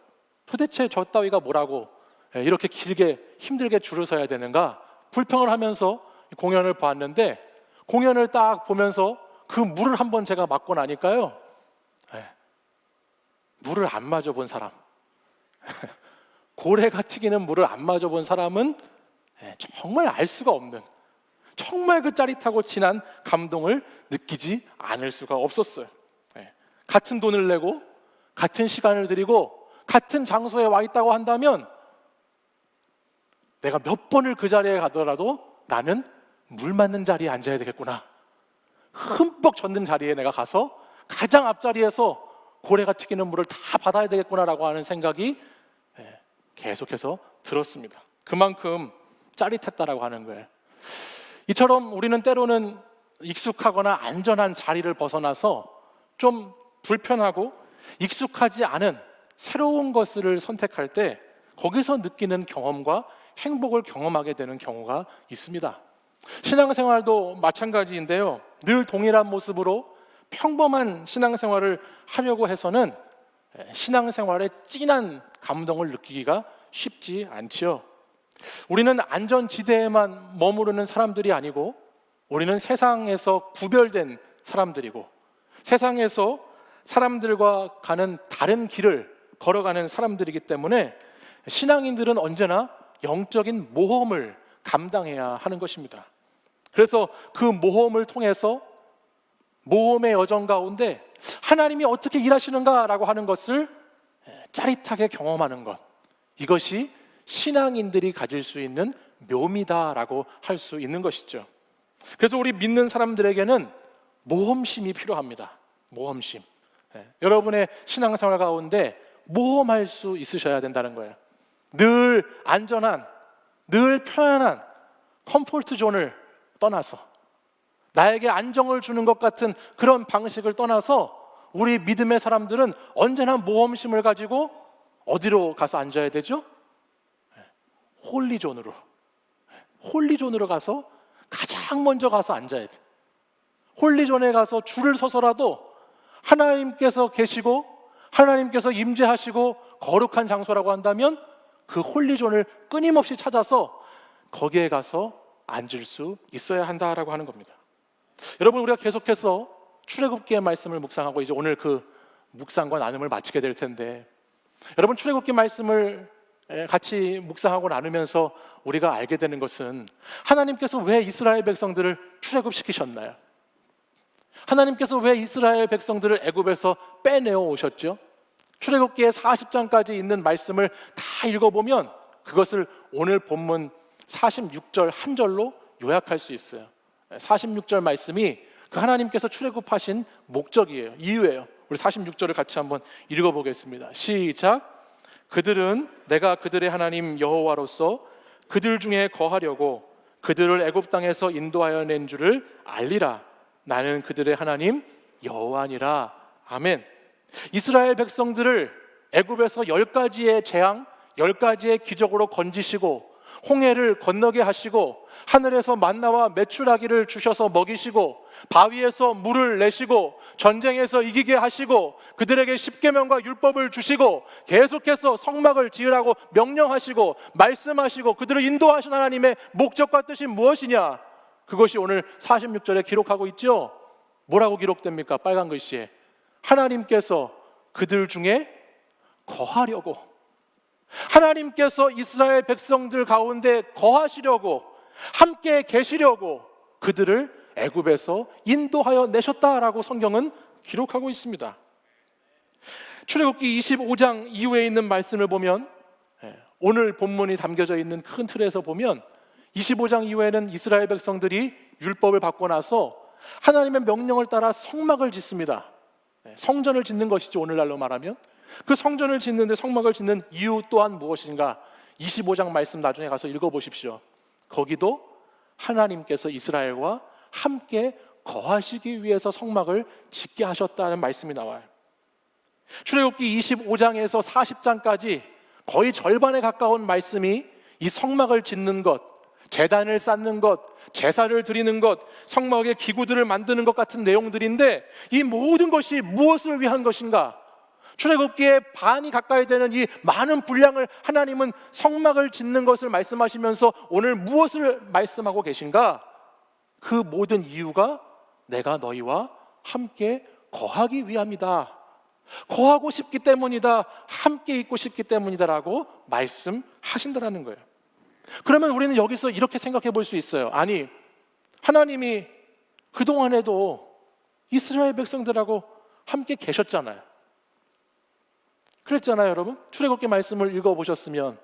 도대체 저 따위가 뭐라고 이렇게 길게 힘들게 줄을 서야 되는가 불평을 하면서 공연을 봤는데, 공연을 딱 보면서 그 물을 한번 제가 맞고 나니까요, 물을 안 마셔본 사람, 고래가 튀기는 물을 안 마셔본 사람은 정말 알 수가 없는, 정말 그 짜릿하고 진한 감동을 느끼지 않을 수가 없었어요. 같은 돈을 내고 같은 시간을 들이고 같은 장소에 와 있다고 한다면 내가 몇 번을 그 자리에 가더라도 나는 물 맞는 자리에 앉아야 되겠구나, 흠뻑 젖는 자리에 내가 가서 가장 앞자리에서 고래가 튀기는 물을 다 받아야 되겠구나라고 하는 생각이 계속해서 들었습니다. 그만큼 짜릿했다라고 하는 거예요. 이처럼 우리는 때로는 익숙하거나 안전한 자리를 벗어나서 좀 불편하고 익숙하지 않은 새로운 것을 선택할 때 거기서 느끼는 경험과 행복을 경험하게 되는 경우가 있습니다. 신앙생활도 마찬가지인데요, 늘 동일한 모습으로 평범한 신앙생활을 하려고 해서는 신앙생활의 진한 감동을 느끼기가 쉽지 않지요. 우리는 안전지대에만 머무르는 사람들이 아니고 우리는 세상에서 구별된 사람들이고 세상에서 사람들과 가는 다른 길을 걸어가는 사람들이기 때문에 신앙인들은 언제나 영적인 모험을 감당해야 하는 것입니다. 그래서 그 모험을 통해서 모험의 여정 가운데 하나님이 어떻게 일하시는가라고 하는 것을 짜릿하게 경험하는 것, 이것이 신앙인들이 가질 수 있는 묘미다라고 할 수 있는 것이죠. 그래서 우리 믿는 사람들에게는 모험심이 필요합니다. 모험심. 여러분의 신앙생활 가운데 모험할 수 있으셔야 된다는 거예요. 늘 안전한, 늘 편안한 컴포트 존을 떠나서, 나에게 안정을 주는 것 같은 그런 방식을 떠나서 우리 믿음의 사람들은 언제나 모험심을 가지고 어디로 가서 앉아야 되죠? 홀리존으로. 홀리존으로 가서 가장 먼저 가서 앉아야 돼. 홀리존에 가서 줄을 서서라도 하나님께서 계시고 하나님께서 임재하시고 거룩한 장소라고 한다면 그 홀리존을 끊임없이 찾아서 거기에 가서 앉을 수 있어야 한다라고 하는 겁니다. 여러분, 우리가 계속해서 출애굽기의 말씀을 묵상하고 이제 오늘 그 묵상과 나눔을 마치게 될 텐데, 여러분, 출애굽기 말씀을 같이 묵상하고 나누면서 우리가 알게 되는 것은 하나님께서 왜 이스라엘 백성들을 출애굽시키셨나요? 하나님께서 왜 이스라엘 백성들을 애굽에서 빼내어 오셨죠? 출애굽기의 40장까지 있는 말씀을 다 읽어보면 그것을 오늘 본문 46절 한 절로 요약할 수 있어요. 46절 말씀이 그 하나님께서 출애굽하신 목적이에요, 이유예요. 우리 46절을 같이 한번 읽어보겠습니다. 시작. 그들은 내가 그들의 하나님 여호와로서 그들 중에 거하려고 그들을 애굽 땅에서 인도하여 낸 줄을 알리라. 나는 그들의 하나님 여호와니라. 아멘. 이스라엘 백성들을 애굽에서 10가지의 재앙, 10가지의 기적으로 건지시고 홍해를 건너게 하시고 하늘에서 만나와 메추라기를 주셔서 먹이시고 바위에서 물을 내시고 전쟁에서 이기게 하시고 그들에게 십계명과 율법을 주시고 계속해서 성막을 지으라고 명령하시고 말씀하시고 그들을 인도하신 하나님의 목적과 뜻이 무엇이냐? 그것이 오늘 46절에 기록하고 있죠. 뭐라고 기록됩니까? 빨간 글씨에 하나님께서 그들 중에 거하려고, 하나님께서 이스라엘 백성들 가운데 거하시려고, 함께 계시려고 그들을 애굽에서 인도하여 내셨다라고 성경은 기록하고 있습니다. 출애굽기 25장 이후에 있는 말씀을 보면, 오늘 본문이 담겨져 있는 큰 틀에서 보면 25장 이후에는 이스라엘 백성들이 율법을 받고 나서 하나님의 명령을 따라 성막을 짓습니다. 성전을 짓는 것이죠, 오늘날로 말하면. 그 성전을 짓는데 성막을 짓는 이유 또한 무엇인가? 25장 말씀 나중에 가서 읽어보십시오. 거기도 하나님께서 이스라엘과 함께 거하시기 위해서 성막을 짓게 하셨다는 말씀이 나와요. 출애굽기 25장에서 40장까지 거의 절반에 가까운 말씀이 이 성막을 짓는 것, 제단을 쌓는 것, 제사를 드리는 것, 성막의 기구들을 만드는 것 같은 내용들인데 이 모든 것이 무엇을 위한 것인가? 출애굽기에 반이 가까이 되는 이 많은 분량을 하나님은 성막을 짓는 것을 말씀하시면서 오늘 무엇을 말씀하고 계신가? 그 모든 이유가 내가 너희와 함께 거하기 위함이다. 거하고 싶기 때문이다. 함께 있고 싶기 때문이다라고 말씀하신다라는 거예요. 그러면 우리는 여기서 이렇게 생각해 볼 수 있어요. 아니, 하나님이 그동안에도 이스라엘 백성들하고 함께 계셨잖아요. 그랬잖아요, 여러분. 출애굽기 말씀을 읽어보셨으면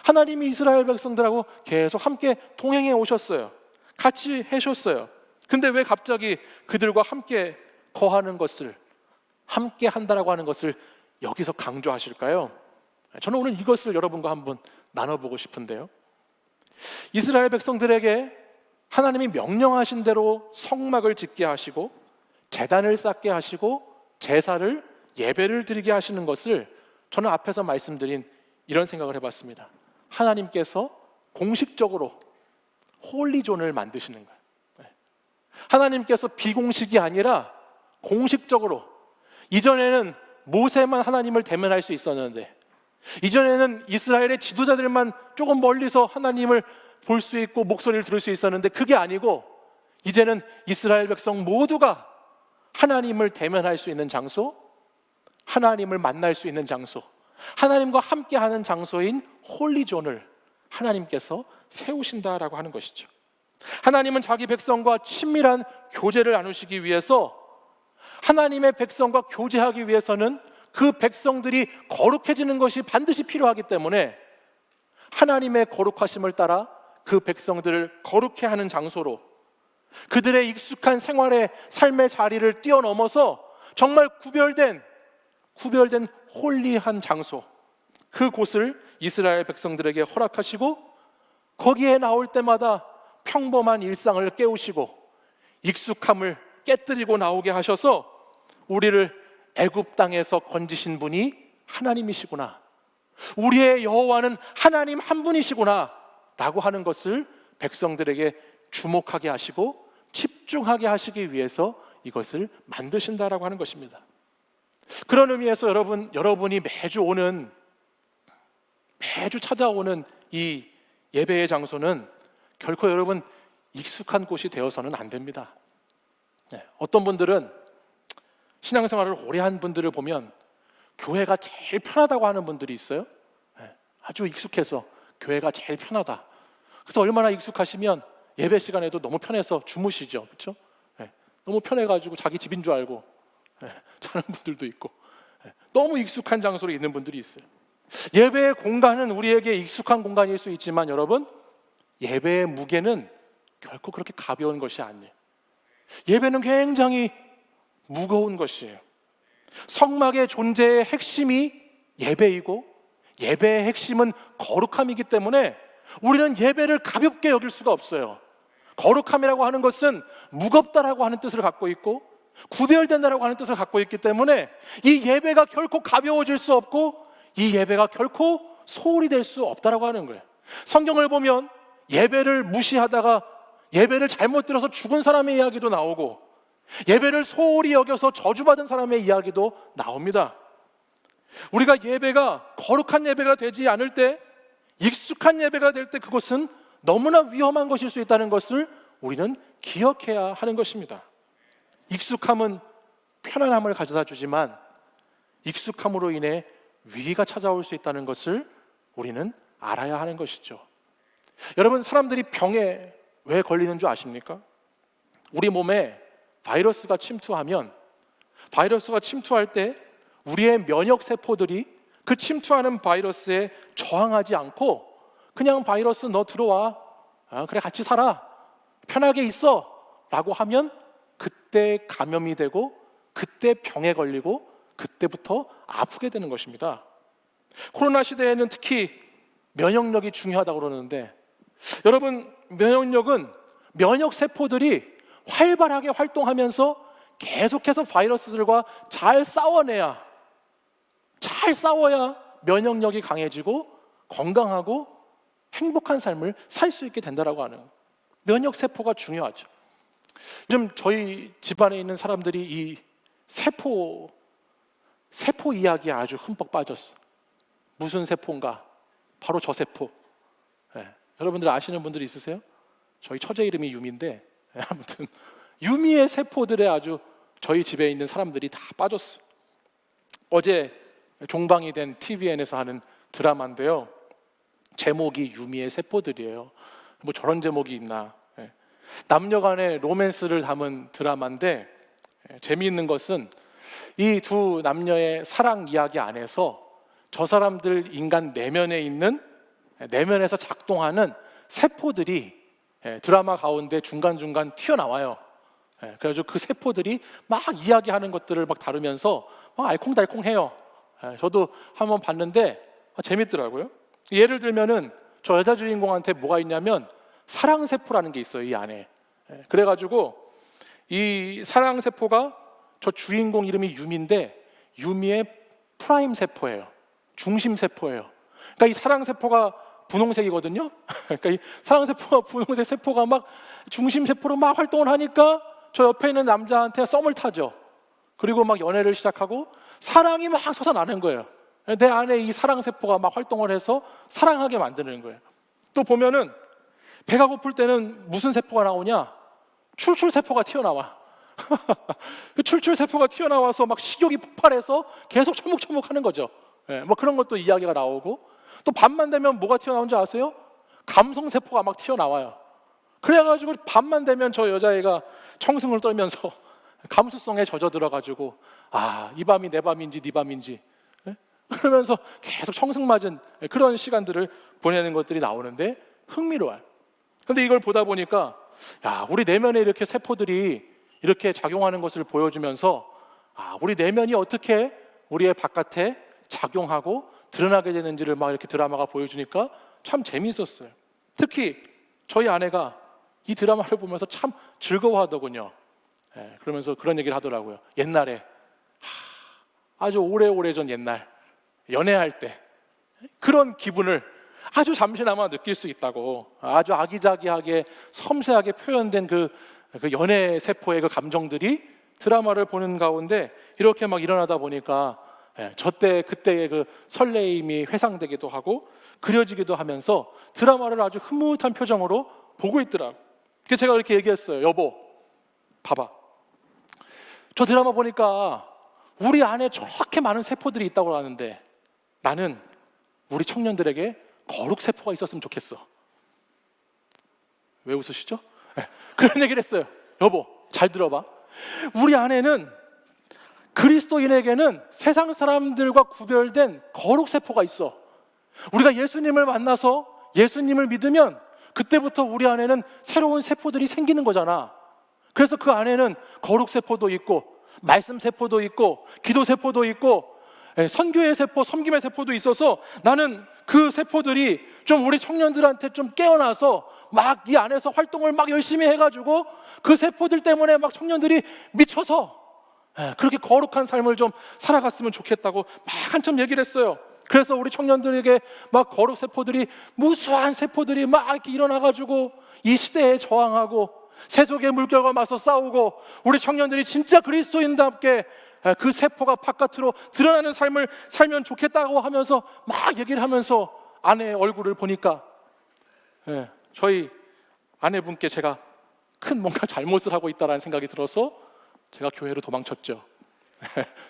하나님이 이스라엘 백성들하고 계속 함께 동행해 오셨어요. 같이 하셨어요. 근데 왜 갑자기 그들과 함께 거하는 것을, 함께 한다라고 하는 것을 여기서 강조하실까요? 저는 오늘 이것을 여러분과 한번 나눠보고 싶은데요. 이스라엘 백성들에게 하나님이 명령하신 대로 성막을 짓게 하시고 제단을 쌓게 하시고 제사를, 예배를 드리게 하시는 것을 저는 앞에서 말씀드린 이런 생각을 해봤습니다. 하나님께서 공식적으로 홀리존을 만드시는 거예요. 하나님께서 비공식이 아니라 공식적으로, 이전에는 모세만 하나님을 대면할 수 있었는데, 이전에는 이스라엘의 지도자들만 조금 멀리서 하나님을 볼 수 있고 목소리를 들을 수 있었는데, 그게 아니고 이제는 이스라엘 백성 모두가 하나님을 대면할 수 있는 장소, 하나님을 만날 수 있는 장소, 하나님과 함께하는 장소인 홀리존을 하나님께서 세우신다라고 하는 것이죠. 하나님은 자기 백성과 친밀한 교제를 나누시기 위해서, 하나님의 백성과 교제하기 위해서는 그 백성들이 거룩해지는 것이 반드시 필요하기 때문에 하나님의 거룩하심을 따라 그 백성들을 거룩해 하는 장소로, 그들의 익숙한 생활의 삶의 자리를 뛰어넘어서 정말 구별된 홀리한 장소, 그곳을 이스라엘 백성들에게 허락하시고 거기에 나올 때마다 평범한 일상을 깨우시고 익숙함을 깨뜨리고 나오게 하셔서 우리를 애굽 땅에서 건지신 분이 하나님이시구나, 우리의 여호와는 하나님 한 분이시구나 라고 하는 것을 백성들에게 주목하게 하시고 집중하게 하시기 위해서 이것을 만드신다라고 하는 것입니다. 그런 의미에서 여러분이 매주 찾아오는 이 예배의 장소는 결코 여러분 익숙한 곳이 되어서는 안 됩니다. 어떤 분들은 신앙생활을 오래 한 분들을 보면 교회가 제일 편하다고 하는 분들이 있어요. 아주 익숙해서 교회가 제일 편하다. 그래서 얼마나 익숙하시면 예배 시간에도 너무 편해서 주무시죠, 그렇죠? 너무 편해가지고 자기 집인 줄 알고 자는 분들도 있고, 너무 익숙한 장소로 있는 분들이 있어요. 예배의 공간은 우리에게 익숙한 공간일 수 있지만 여러분, 예배의 무게는 결코 그렇게 가벼운 것이 아니에요. 예배는 굉장히 무거운 것이에요. 성막의 존재의 핵심이 예배이고 예배의 핵심은 거룩함이기 때문에 우리는 예배를 가볍게 여길 수가 없어요. 거룩함이라고 하는 것은 무겁다라고 하는 뜻을 갖고 있고 구별된다라고 하는 뜻을 갖고 있기 때문에 이 예배가 결코 가벼워질 수 없고 이 예배가 결코 소홀히 될 수 없다라고 하는 거예요. 성경을 보면 예배를 무시하다가 예배를 잘못 들어서 죽은 사람의 이야기도 나오고 예배를 소홀히 여겨서 저주받은 사람의 이야기도 나옵니다. 우리가 예배가 거룩한 예배가 되지 않을 때, 익숙한 예배가 될 때 그것은 너무나 위험한 것일 수 있다는 것을 우리는 기억해야 하는 것입니다. 익숙함은 편안함을 가져다 주지만 익숙함으로 인해 위기가 찾아올 수 있다는 것을 우리는 알아야 하는 것이죠. 여러분, 사람들이 병에 왜 걸리는 줄 아십니까? 우리 몸에 바이러스가 침투하면, 바이러스가 침투할 때 우리의 면역 세포들이 그 침투하는 바이러스에 저항하지 않고 그냥 바이러스 너 들어와, 그래 같이 살아, 편하게 있어 라고 하면 그때 감염이 되고 그때 병에 걸리고 그때부터 아프게 되는 것입니다. 코로나 시대에는 특히 면역력이 중요하다고 그러는데, 여러분, 면역력은 면역 세포들이 활발하게 활동하면서 계속해서 바이러스들과 잘 싸워야 면역력이 강해지고 건강하고 행복한 삶을 살 수 있게 된다라고 하는, 면역 세포가 중요하죠. 요즘 저희 집안에 있는 사람들이 이 세포 이야기에 아주 흠뻑 빠졌어. 무슨 세포인가? 바로 저 세포. 예. 여러분들 아시는 분들 있으세요? 저희 처제 이름이 유미인데 아무튼 유미의 세포들에 아주 저희 집에 있는 사람들이 다 빠졌어. 어제 종방이 된 TVN에서 하는 드라마인데요. 제목이 유미의 세포들이에요. 뭐 저런 제목이 있나. 예. 남녀 간의 로맨스를 담은 드라마인데 재미있는 것은 이 두 남녀의 사랑 이야기 안에서 저 사람들 인간 내면에 있는, 내면에서 작동하는 세포들이 드라마 가운데 중간중간 튀어나와요. 그래가지고 그 세포들이 막 이야기하는 것들을 막 다루면서 막 알콩달콩해요. 저도 한번 봤는데 재밌더라고요. 예를 들면은 저 여자 주인공한테 뭐가 있냐면 사랑세포라는 게 있어요, 이 안에. 그래가지고 이 사랑세포가 저 주인공 이름이 유미인데 유미의 프라임 세포예요. 중심 세포예요. 그러니까 이 사랑세포가 분홍색이거든요. 그러니까 이 사랑세포가 분홍색 세포가 막 중심 세포로 막 활동을 하니까 저 옆에 있는 남자한테 썸을 타죠. 그리고 막 연애를 시작하고 사랑이 막 솟아나는 거예요. 내 안에 이 사랑세포가 막 활동을 해서 사랑하게 만드는 거예요. 또 보면은 배가 고플 때는 무슨 세포가 나오냐? 출출세포가 튀어나와. 그 출출세포가 튀어나와서 막 식욕이 폭발해서 계속 처묵처묵 하는 거죠. 뭐 그런 것도 이야기가 나오고, 또 밤만 되면 뭐가 튀어나오는지 아세요? 감성세포가 막 튀어나와요. 그래가지고 밤만 되면 저 여자애가 청승을 떨면서 감수성에 젖어들어가지고 이 밤이 내 밤인지 네 밤인지 그러면서 계속 청승맞은 그런 시간들을 보내는 것들이 나오는데 흥미로워요. 근데 이걸 보다 보니까 우리 내면에 이렇게 세포들이 이렇게 작용하는 것을 보여주면서 우리 내면이 어떻게 우리의 바깥에 작용하고 드러나게 되는지를 막 이렇게 드라마가 보여주니까 참 재미있었어요. 특히 저희 아내가 이 드라마를 보면서 참 즐거워하더군요. 그러면서 그런 얘기를 하더라고요. 옛날에 아주 오래전 옛날 연애할 때 그런 기분을 아주 잠시나마 느낄 수 있다고, 아주 아기자기하게 섬세하게 표현된 그 연애 세포의 그 감정들이 드라마를 보는 가운데 이렇게 막 일어나다 보니까 그때의 그 설레임이 회상되기도 하고 그려지기도 하면서 드라마를 아주 흐뭇한 표정으로 보고 있더라고요. 그래서 제가 이렇게 얘기했어요. 여보, 봐봐. 저 드라마 보니까 우리 안에 저렇게 많은 세포들이 있다고 하는데 나는 우리 청년들에게 거룩세포가 있었으면 좋겠어. 왜 웃으시죠? 그런 얘기를 했어요. 여보, 잘 들어봐. 우리 안에는 그리스도인에게는 세상 사람들과 구별된 거룩세포가 있어. 우리가 예수님을 만나서 예수님을 믿으면 그때부터 우리 안에는 새로운 세포들이 생기는 거잖아. 그래서 그 안에는 거룩세포도 있고 말씀세포도 있고 기도세포도 있고 선교의 세포, 섬김의 세포도 있어서 나는 그 세포들이 좀 우리 청년들한테 좀 깨어나서 막 이 안에서 활동을 막 열심히 해가지고 그 세포들 때문에 막 청년들이 미쳐서 그렇게 거룩한 삶을 좀 살아갔으면 좋겠다고 막 한참 얘기를 했어요. 그래서 우리 청년들에게 막 거룩 세포들이, 무수한 세포들이 막 이렇게 일어나가지고 이 시대에 저항하고 세속의 물결과 맞서 싸우고 우리 청년들이 진짜 그리스도인답게 그 세포가 바깥으로 드러나는 삶을 살면 좋겠다고 하면서 막 얘기를 하면서 아내의 얼굴을 보니까 저희 아내분께 제가 큰 뭔가 잘못을 하고 있다는 생각이 들어서 제가 교회로 도망쳤죠.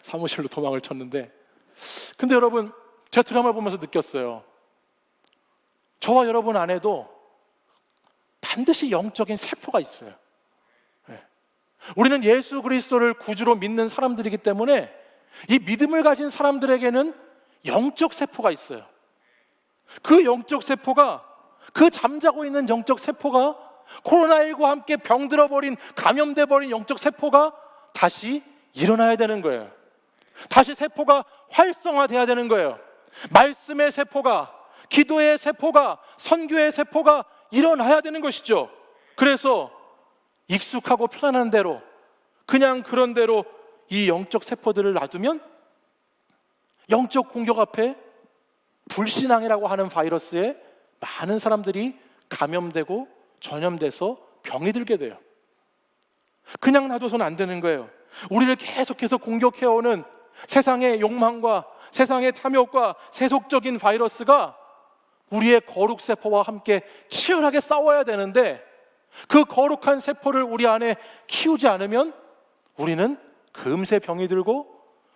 사무실로 도망을 쳤는데, 근데 여러분, 제가 드라마를 보면서 느꼈어요. 저와 여러분 안에도 반드시 영적인 세포가 있어요. 우리는 예수 그리스도를 구주로 믿는 사람들이기 때문에 이 믿음을 가진 사람들에게는 영적 세포가 있어요. 그 영적 세포가, 그 잠자고 있는 영적 세포가 코로나19와 함께 병들어버린, 감염돼버린 영적 세포가 다시 일어나야 되는 거예요. 다시 세포가 활성화돼야 되는 거예요. 말씀의 세포가, 기도의 세포가, 선교의 세포가 일어나야 되는 것이죠. 그래서 익숙하고 편안한 대로, 그냥 그런 대로 이 영적 세포들을 놔두면 영적 공격 앞에 불신앙이라고 하는 바이러스에 많은 사람들이 감염되고 전염돼서 병이 들게 돼요. 그냥 놔둬서는 안 되는 거예요. 우리를 계속해서 공격해오는 세상의 욕망과 세상의 탐욕과 세속적인 바이러스가 우리의 거룩 세포와 함께 치열하게 싸워야 되는데 그 거룩한 세포를 우리 안에 키우지 않으면 우리는 금세 병이 들고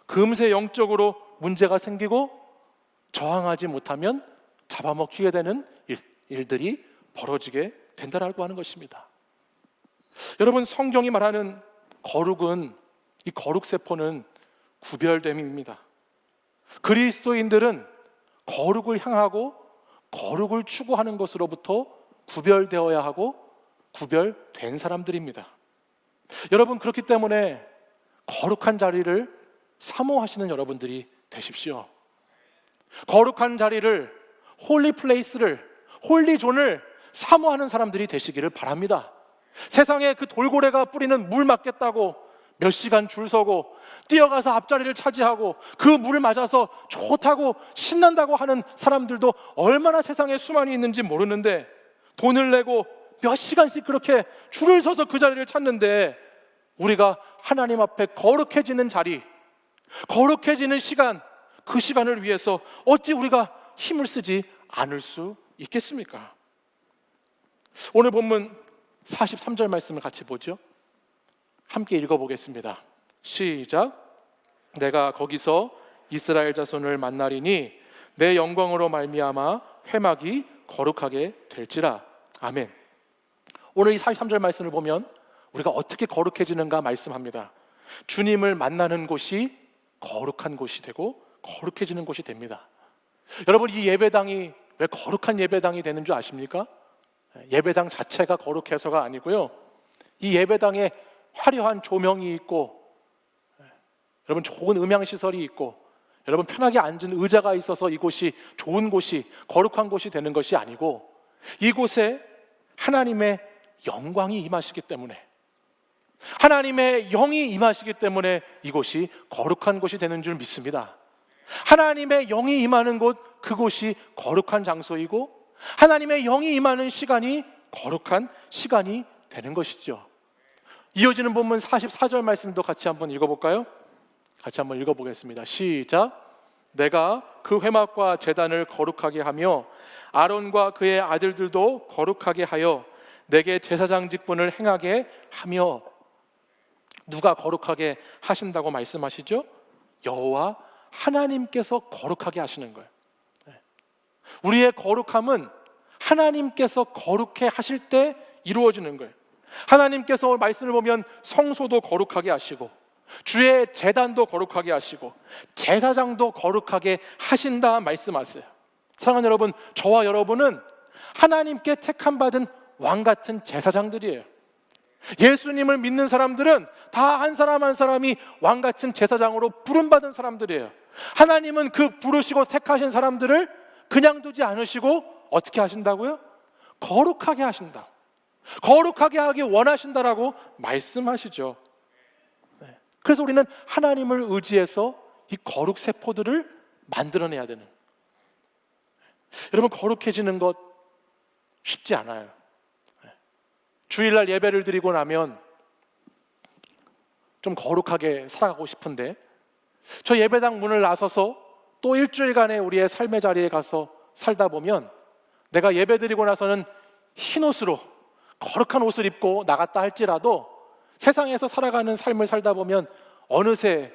금세 영적으로 문제가 생기고 저항하지 못하면 잡아먹히게 되는 일들이 벌어지게 된다라고 하는 것입니다. 여러분, 성경이 말하는 거룩은, 이 거룩 세포는 구별됨입니다. 그리스도인들은 거룩을 향하고 거룩을 추구하는 것으로부터 구별되어야 하고 구별된 사람들입니다. 여러분, 그렇기 때문에 거룩한 자리를 사모하시는 여러분들이 되십시오. 거룩한 자리를, 홀리 플레이스를, 홀리 존을 사모하는 사람들이 되시기를 바랍니다. 세상에 그 돌고래가 뿌리는 물 맞겠다고 몇 시간 줄 서고 뛰어가서 앞자리를 차지하고 그 물을 맞아서 좋다고 신난다고 하는 사람들도 얼마나 세상에 수많이 있는지 모르는데, 돈을 내고 몇 시간씩 그렇게 줄을 서서 그 자리를 찾는데, 우리가 하나님 앞에 거룩해지는 자리, 거룩해지는 시간, 그 시간을 위해서 어찌 우리가 힘을 쓰지 않을 수 있겠습니까? 오늘 본문 43절 말씀을 같이 보죠. 함께 읽어보겠습니다. 시작. 내가 거기서 이스라엘 자손을 만나리니 내 영광으로 말미암아 회막이 거룩하게 될지라. 아멘. 오늘 이 43절 말씀을 보면 우리가 어떻게 거룩해지는가 말씀합니다. 주님을 만나는 곳이 거룩한 곳이 되고 거룩해지는 곳이 됩니다. 여러분, 이 예배당이 왜 거룩한 예배당이 되는 줄 아십니까? 예배당 자체가 거룩해서가 아니고요, 이 예배당에 화려한 조명이 있고, 여러분 좋은 음향시설이 있고, 여러분 편하게 앉은 의자가 있어서 이곳이 좋은 곳이, 거룩한 곳이 되는 것이 아니고, 이곳에 하나님의 영광이 임하시기 때문에, 하나님의 영이 임하시기 때문에 이곳이 거룩한 곳이 되는 줄 믿습니다. 하나님의 영이 임하는 곳, 그곳이 거룩한 장소이고 하나님의 영이 임하는 시간이 거룩한 시간이 되는 것이죠. 이어지는 본문 44절 말씀도 같이 한번 읽어볼까요? 같이 한번 읽어보겠습니다. 시작. 내가 그 회막과 제단을 거룩하게 하며 아론과 그의 아들들도 거룩하게 하여 내게 제사장 직분을 행하게 하며. 누가 거룩하게 하신다고 말씀하시죠? 여호와 하나님께서 거룩하게 하시는 거예요. 우리의 거룩함은 하나님께서 거룩해 하실 때 이루어지는 거예요. 하나님께서 말씀을 보면 성소도 거룩하게 하시고 주의 제단도 거룩하게 하시고 제사장도 거룩하게 하신다 말씀하세요. 사랑하는 여러분, 저와 여러분은 하나님께 택함 받은 왕 같은 제사장들이에요. 예수님을 믿는 사람들은 다 한 사람 한 사람이 왕 같은 제사장으로 부름받은 사람들이에요. 하나님은 그 부르시고 택하신 사람들을 그냥 두지 않으시고 어떻게 하신다고요? 거룩하게 하신다. 거룩하게 하기 원하신다라고 말씀하시죠. 그래서 우리는 하나님을 의지해서 이 거룩 세포들을 만들어내야 되는. 여러분, 거룩해지는 것 쉽지 않아요. 주일날 예배를 드리고 나면 좀 거룩하게 살아가고 싶은데, 저 예배당 문을 나서서 또 일주일간의 우리의 삶의 자리에 가서 살다 보면 내가 예배 드리고 나서는 흰 옷으로 거룩한 옷을 입고 나갔다 할지라도 세상에서 살아가는 삶을 살다 보면 어느새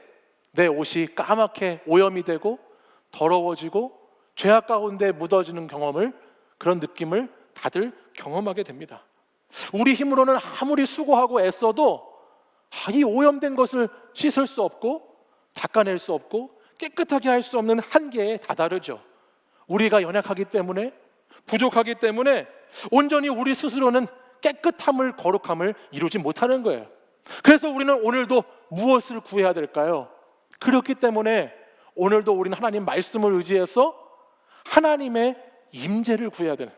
내 옷이 까맣게 오염이 되고 더러워지고 죄악 가운데 묻어지는 경험을, 그런 느낌을 다들 경험하게 됩니다. 우리 힘으로는 아무리 수고하고 애써도 이 오염된 것을 씻을 수 없고 닦아낼 수 없고 깨끗하게 할 수 없는 한계에 다다르죠. 우리가 연약하기 때문에, 부족하기 때문에 온전히 우리 스스로는 깨끗함을, 거룩함을 이루지 못하는 거예요. 그래서 우리는 오늘도 무엇을 구해야 될까요? 그렇기 때문에 오늘도 우리는 하나님 말씀을 의지해서 하나님의 임재를 구해야 되는,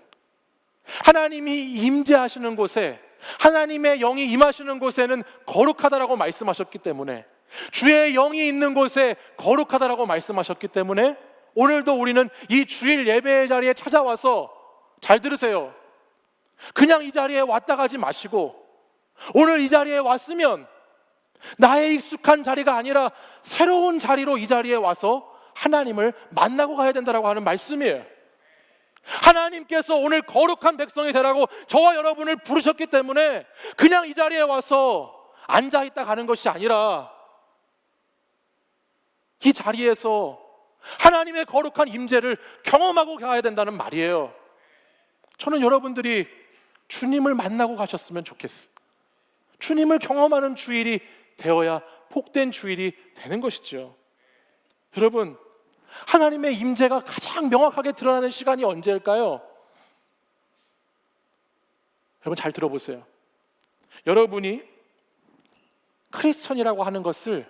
하나님이 임재하시는 곳에, 하나님의 영이 임하시는 곳에는 거룩하다라고 말씀하셨기 때문에, 주의 영이 있는 곳에 거룩하다라고 말씀하셨기 때문에 오늘도 우리는 이 주일 예배의 자리에 찾아와서, 잘 들으세요, 그냥 이 자리에 왔다 가지 마시고 오늘 이 자리에 왔으면 나의 익숙한 자리가 아니라 새로운 자리로 이 자리에 와서 하나님을 만나고 가야 된다라고 하는 말씀이에요. 하나님께서 오늘 거룩한 백성이 되라고 저와 여러분을 부르셨기 때문에 그냥 이 자리에 와서 앉아있다 가는 것이 아니라 이 자리에서 하나님의 거룩한 임재를 경험하고 가야 된다는 말이에요. 저는 여러분들이 주님을 만나고 가셨으면 좋겠어요. 주님을 경험하는 주일이 되어야 복된 주일이 되는 것이죠. 여러분, 하나님의 임재가 가장 명확하게 드러나는 시간이 언제일까요? 여러분 잘 들어보세요. 여러분이 크리스천이라고 하는 것을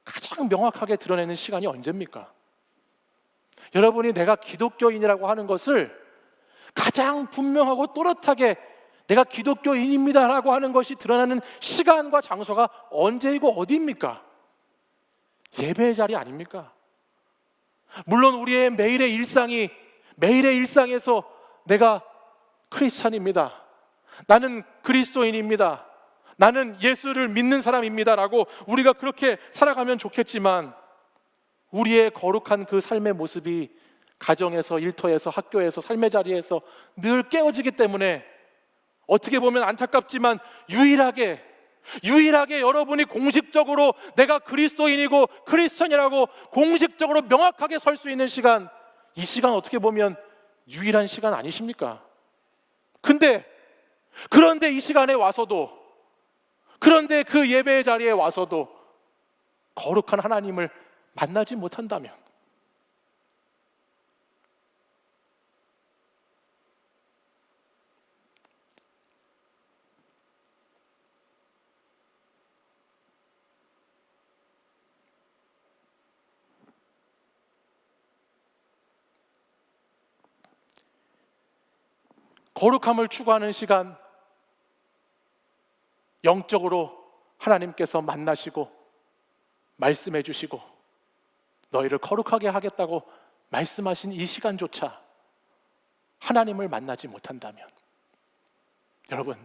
가장 명확하게 드러내는 시간이 언제입니까? 여러분이 내가 기독교인이라고 하는 것을 가장 분명하고 또렷하게 내가 기독교인입니다라고 하는 것이 드러나는 시간과 장소가 언제이고 어디입니까? 예배의 자리 아닙니까? 물론 우리의 매일의 일상에서 내가 크리스찬입니다, 나는 그리스도인입니다, 나는 예수를 믿는 사람입니다라고 우리가 그렇게 살아가면 좋겠지만 우리의 거룩한 그 삶의 모습이 가정에서, 일터에서, 학교에서, 삶의 자리에서 늘 깨어지기 때문에 어떻게 보면 안타깝지만 유일하게 여러분이 공식적으로 내가 그리스도인이고 크리스천이라고 공식적으로 명확하게 설 수 있는 시간, 이 시간 어떻게 보면 유일한 시간 아니십니까? 그런데 이 시간에 와서도, 그런데 그 예배의 자리에 와서도 거룩한 하나님을 만나지 못한다면 거룩함을 추구하는 시간, 영적으로 하나님께서 만나시고 말씀해 주시고 너희를 거룩하게 하겠다고 말씀하신 이 시간조차 하나님을 만나지 못한다면 여러분,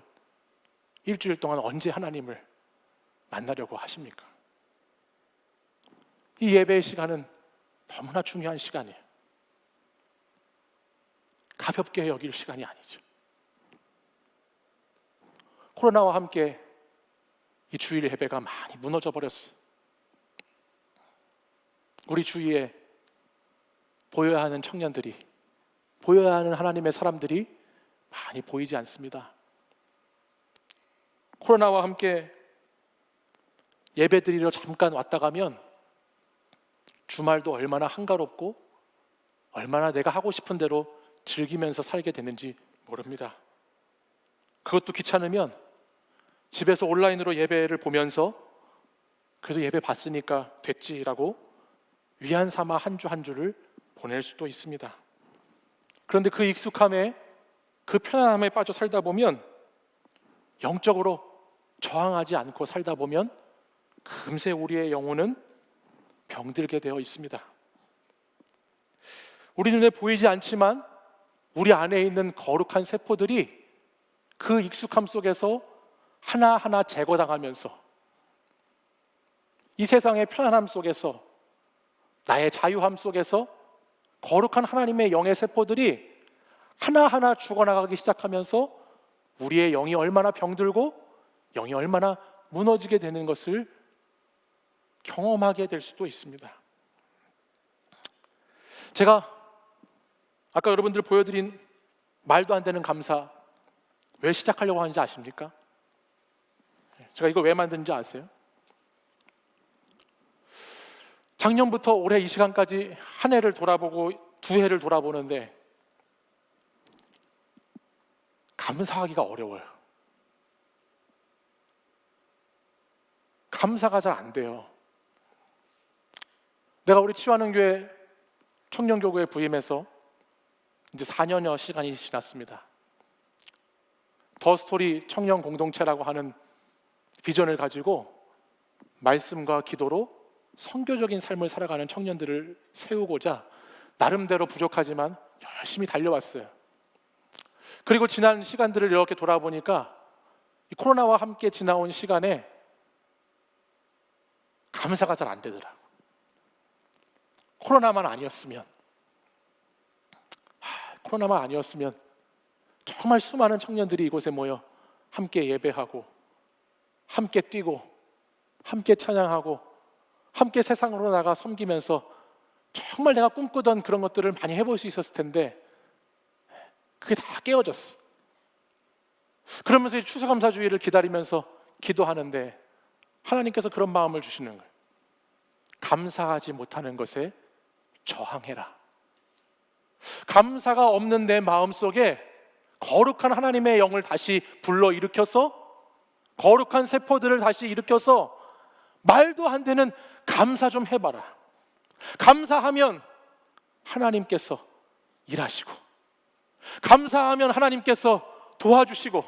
일주일 동안 언제 하나님을 만나려고 하십니까? 이 예배의 시간은 너무나 중요한 시간이에요. 가볍게 여길 시간이 아니죠. 코로나와 함께 이 주일 예배가 많이 무너져 버렸어요. 우리 주위에 보여야 하는 청년들이, 보여야 하는 하나님의 사람들이 많이 보이지 않습니다. 코로나와 함께 예배 드리러 잠깐 왔다 가면 주말도 얼마나 한가롭고 얼마나 내가 하고 싶은 대로 즐기면서 살게 되는지 모릅니다. 그것도 귀찮으면 집에서 온라인으로 예배를 보면서 그래도 예배 봤으니까 됐지라고 위안 삼아 한 주 한 주를 보낼 수도 있습니다. 그런데 그 익숙함에, 그 편안함에 빠져 살다 보면, 영적으로 저항하지 않고 살다 보면 금세 우리의 영혼은 병들게 되어 있습니다. 우리 눈에 보이지 않지만 우리 안에 있는 거룩한 세포들이 그 익숙함 속에서 하나하나 제거당하면서 이 세상의 편안함 속에서, 나의 자유함 속에서 거룩한 하나님의 영의 세포들이 하나하나 죽어나가기 시작하면서 우리의 영이 얼마나 병들고 영이 얼마나 무너지게 되는 것을 경험하게 될 수도 있습니다. 제가 아까 여러분들 보여드린 말도 안 되는 감사, 왜 시작하려고 하는지 아십니까? 제가 이거 왜 만드는지 아세요? 작년부터 올해 이 시간까지 한 해를 돌아보고 두 해를 돌아보는데 감사하기가 어려워요. 감사가 잘 안 돼요. 내가 우리 치유하는 교회 청년교구에 부임해서 이제 4년여 시간이 지났습니다. 더 스토리 청년 공동체라고 하는 비전을 가지고 말씀과 기도로 선교적인 삶을 살아가는 청년들을 세우고자 나름대로 부족하지만 열심히 달려왔어요. 그리고 지난 시간들을 이렇게 돌아보니까 이 코로나와 함께 지나온 시간에 감사가 잘 안 되더라. 코로나만 아니었으면 정말 수많은 청년들이 이곳에 모여 함께 예배하고 함께 뛰고 함께 찬양하고 함께 세상으로 나가 섬기면서 정말 내가 꿈꾸던 그런 것들을 많이 해볼 수 있었을 텐데 그게 다 깨어졌어. 그러면서 이 추수감사주의를 기다리면서 기도하는데 하나님께서 그런 마음을 주시는 거예요. 감사하지 못하는 것에 저항해라. 감사가 없는 내 마음속에 거룩한 하나님의 영을 다시 불러일으켜서 거룩한 세포들을 다시 일으켜서 말도 안 되는 감사 좀 해봐라. 감사하면 하나님께서 일하시고, 감사하면 하나님께서 도와주시고,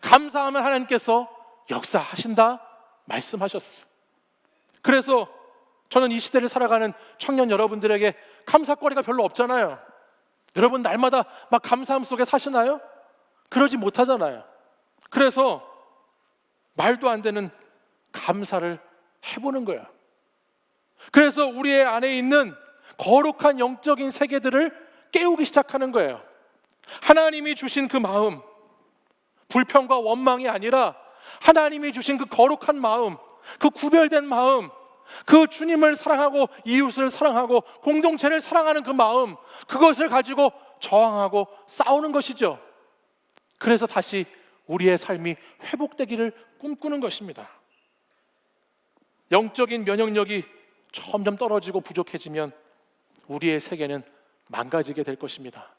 감사하면 하나님께서 역사하신다 말씀하셨어. 그래서 저는 이 시대를 살아가는 청년 여러분들에게 감사거리가 별로 없잖아요. 여러분 날마다 막 감사함 속에 사시나요? 그러지 못하잖아요. 그래서 말도 안 되는 감사를 해보는 거예요. 그래서 우리의 안에 있는 거룩한 영적인 세계들을 깨우기 시작하는 거예요. 하나님이 주신 그 마음, 불평과 원망이 아니라 하나님이 주신 그 거룩한 마음, 그 구별된 마음, 그 주님을 사랑하고 이웃을 사랑하고 공동체를 사랑하는 그 마음, 그것을 가지고 저항하고 싸우는 것이죠. 그래서 다시 우리의 삶이 회복되기를 꿈꾸는 것입니다. 영적인 면역력이 점점 떨어지고 부족해지면 우리의 세계는 망가지게 될 것입니다.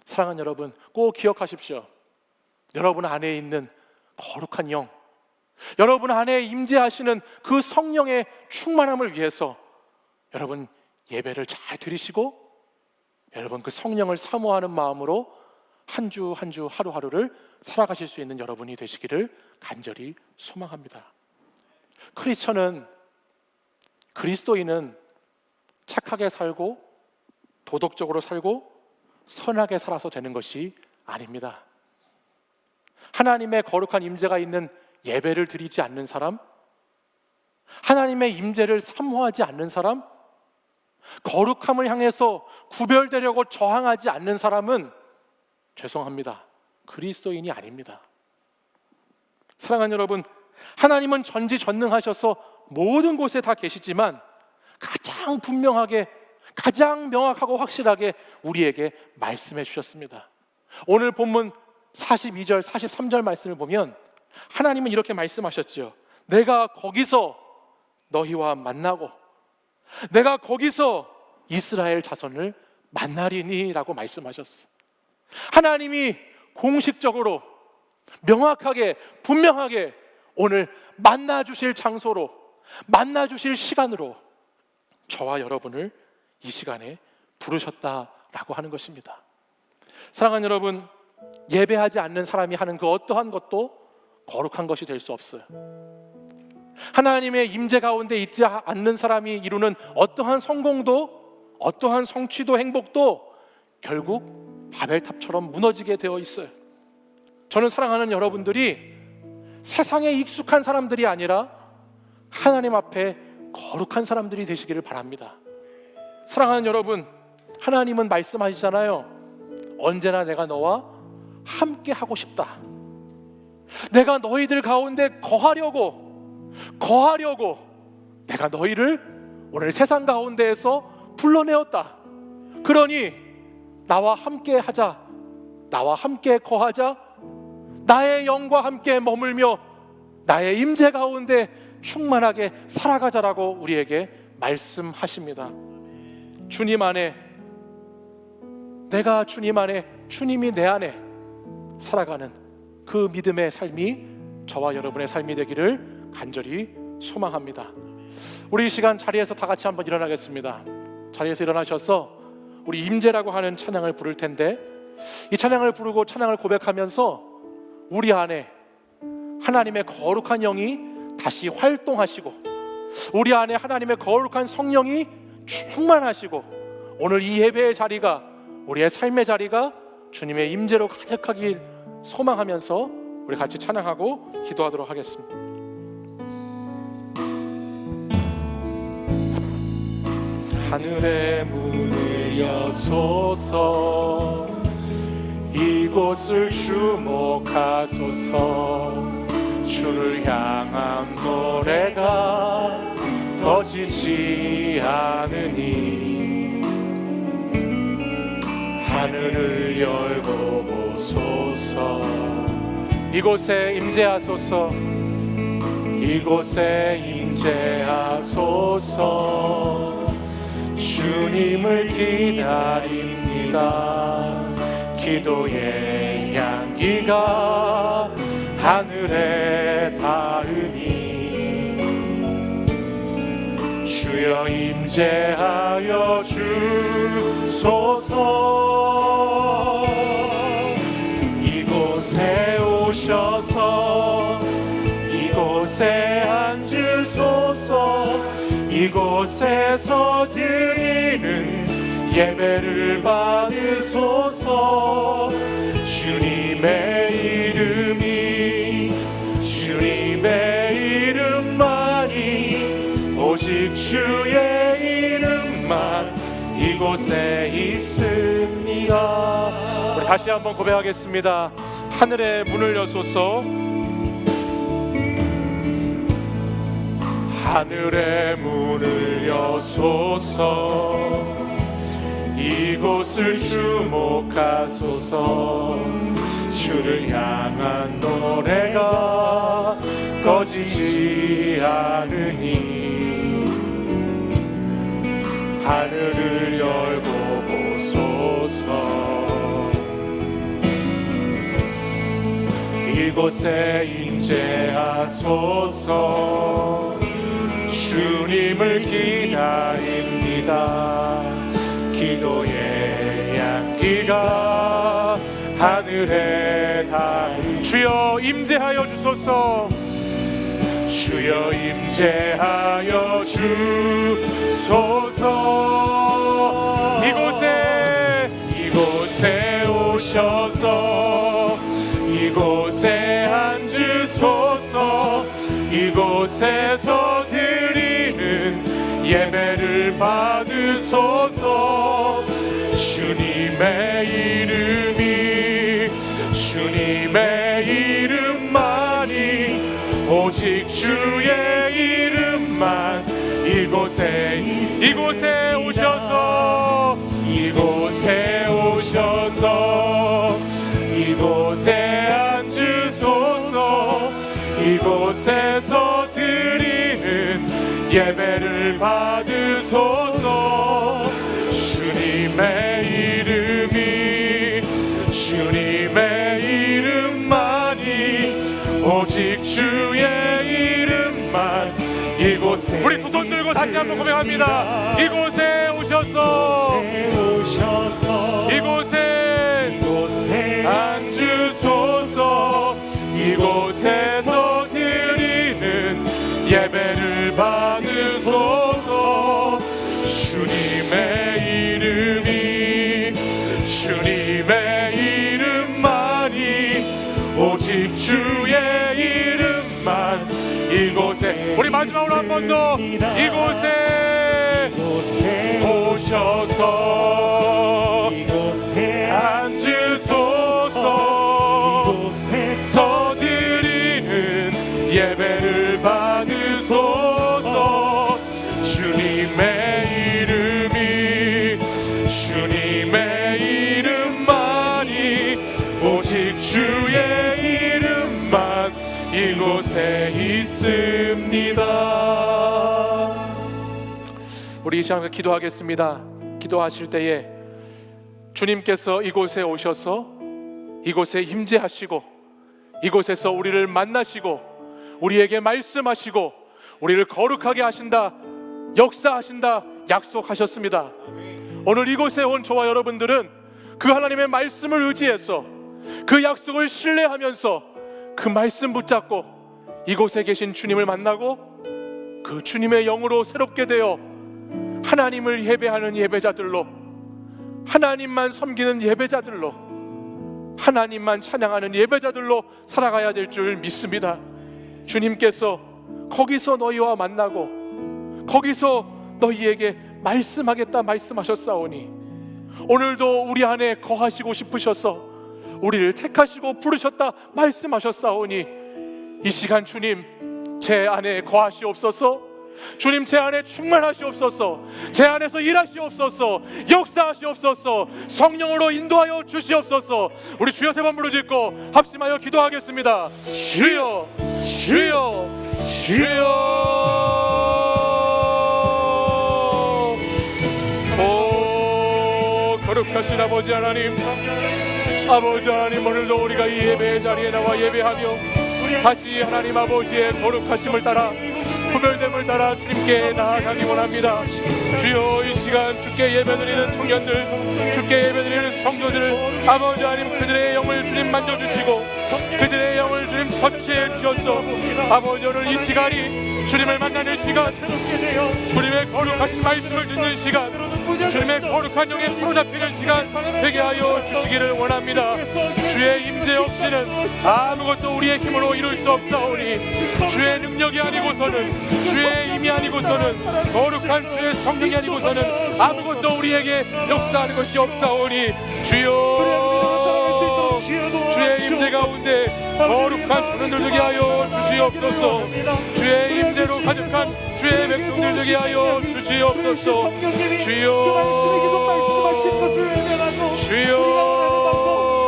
사랑하는 여러분, 꼭 기억하십시오. 여러분 안에 있는 거룩한 영, 여러분 안에 임재하시는 그 성령의 충만함을 위해서 여러분 예배를 잘 드리시고 여러분 그 성령을 사모하는 마음으로 한 주 한 주 하루하루를 살아가실 수 있는 여러분이 되시기를 간절히 소망합니다. 크리스천은, 그리스도인은 착하게 살고 도덕적으로 살고 선하게 살아서 되는 것이 아닙니다. 하나님의 거룩한 임재가 있는 예배를 드리지 않는 사람, 하나님의 임재를 사모하지 않는 사람, 거룩함을 향해서 구별되려고 저항하지 않는 사람은 죄송합니다, 그리스도인이 아닙니다. 사랑하는 여러분, 하나님은 전지전능하셔서 모든 곳에 다 계시지만 가장 분명하게, 가장 명확하고 확실하게 우리에게 말씀해 주셨습니다. 오늘 본문 42절, 43절 말씀을 보면 하나님은 이렇게 말씀하셨죠. 내가 거기서 너희와 만나고 내가 거기서 이스라엘 자손을 만나리니 라고 말씀하셨어. 하나님이 공식적으로 명확하게 분명하게 오늘 만나주실 장소로, 만나주실 시간으로 저와 여러분을 이 시간에 부르셨다라고 하는 것입니다. 사랑하는 여러분, 예배하지 않는 사람이 하는 그 어떠한 것도 거룩한 것이 될 수 없어요. 하나님의 임재 가운데 있지 않는 사람이 이루는 어떠한 성공도, 어떠한 성취도, 행복도 결국 바벨탑처럼 무너지게 되어 있어요. 저는 사랑하는 여러분들이 세상에 익숙한 사람들이 아니라 하나님 앞에 거룩한 사람들이 되시기를 바랍니다. 사랑하는 여러분, 하나님은 말씀하시잖아요. 언제나 내가 너와 함께 하고 싶다. 내가 너희들 가운데 거하려고 내가 너희를 오늘 세상 가운데에서 불러내었다. 그러니 나와 함께 하자, 나와 함께 거하자, 나의 영과 함께 머물며 나의 임재 가운데 충만하게 살아가자라고 우리에게 말씀하십니다. 주님 안에, 내가 주님 안에, 주님이 내 안에 살아가는 그 믿음의 삶이 저와 여러분의 삶이 되기를 간절히 소망합니다. 우리 이 시간 자리에서 다 같이 한번 일어나겠습니다. 자리에서 일어나셔서 우리 임재라고 하는 찬양을 부를 텐데, 이 찬양을 부르고 찬양을 고백하면서 우리 안에 하나님의 거룩한 영이 다시 활동하시고 우리 안에 하나님의 거룩한 성령이 충만하시고 오늘 이 예배의 자리가, 우리의 삶의 자리가 주님의 임재로 가득하길 소망하면서 우리 같이 찬양하고 기도하도록 하겠습니다. 하늘의 문을 여소서 이곳을 주목하소서 주를 향한 노래가 꺼지지 않으니 하늘을 열고 보소서 이곳에 임재하소서 이곳에 임재하소서 주님을 기다립니다 기도의 향기가 하늘에 닿으니 주여 임재하여 주소서 이곳에 오셔서 이곳에 앉으소서 이곳에서 드리는 예배를 받으소서 주님의 이름만이 오직 주의 이름만 이곳에 있습니다. 우리 다시 한번 고백하겠습니다. 하늘의 문을 여소서 하늘의 문을 여소서 이곳을 주목하소서 주를 향한 노래가 꺼지지 않으니 하늘을 열고 보소서 이곳에 임재하소서 주님을 기다립니다 기도의 향기가 하늘에 닿으니 주여 임재하여 주소서 주여 임재하여 주소서 이곳에 오셔서 이곳에 앉으소서 이곳에서 드리는 예배를 받으소서 주님의 이름만이 오직 주의 이름만 이곳에 오셔서 이곳에 앉으소서 이곳에서 드리는 예배를 받으소서 주님의 이름만이 오직 주의 이름만 이곳에 우리 두 손 들고 다시 한번 고백합니다. 이곳에 오셔서 이곳에 앉으소서 이곳에서 드리는 예배를 받으소서 주님의 이름만이 오직 주의 이름만 이곳에 우리 마지막으로 한 번 더 이곳에 오셔서 앉으소서 드리는 예배를 받으소서 주님의 이름만이 오직 주의 이름만 이곳에 있습니다. 우리 이 시간에 기도하겠습니다. 기도하실 때에 주님께서 이곳에 오셔서 이곳에 임재하시고 이곳에서 우리를 만나시고 우리에게 말씀하시고 우리를 거룩하게 하신다, 역사하신다 약속하셨습니다. 오늘 이곳에 온 저와 여러분들은 그 하나님의 말씀을 의지해서 그 약속을 신뢰하면서 그 말씀 붙잡고 이곳에 계신 주님을 만나고 그 주님의 영으로 새롭게 되어 하나님을 예배하는 예배자들로, 하나님만 섬기는 예배자들로, 하나님만 찬양하는 예배자들로 살아가야 될 줄 믿습니다. 주님께서 거기서 너희와 만나고 거기서 너희에게 말씀하겠다 말씀하셨사오니 오늘도 우리 안에 거하시고 싶으셔서 우리를 택하시고 부르셨다 말씀하셨사오니 이 시간 주님 제 안에 거하시옵소서. 주님 제 안에 충만하시옵소서. 제 안에서 일하시옵소서. 역사하시옵소서. 성령으로 인도하여 주시옵소서. 우리 주여 세 번 부르짖고 합심하여 기도하겠습니다. 주여 주여 주여. 오 거룩하신 아버지 하나님, 아버지 하나님, 오늘도 우리가 이 예배의 자리에 나와 예배하며 다시 하나님 아버지의 거룩하심을 따라 구별됨을 따라 주님께 나아가기 원합니다. 주여 이 시간 주께 예배드리는 청년들, 주께 예배드리는 성도들, 아버지 하나님 그들의 영을 주님 만져주시고 그들의 영을 주님 터치해 주셔서 아버지 오늘 이 시간이 주님을 만나는 시간, 주님의 거룩하신 말씀을 듣는 시간, 주님의 거룩한 영에 사로잡히는 시간 되게 하여 주시기를 원합니다. 주의 임재 없이는 아무것도 우리의 힘으로 이룰 수 없사오니 주의 능력이 아니고서는, 주의 힘이 아니고서는, 거룩한 주의 성령이 아니고서는 아무것도 우리에게 역사하는 것이 없사오니 주여 주의 임재 가운데 거룩한 손을 들게 하여 주시옵소서. 주의 임재로 가득한 주의 백성들 되게 하여 주시옵소서. 주여 말씀하신 것을 외면하고 주여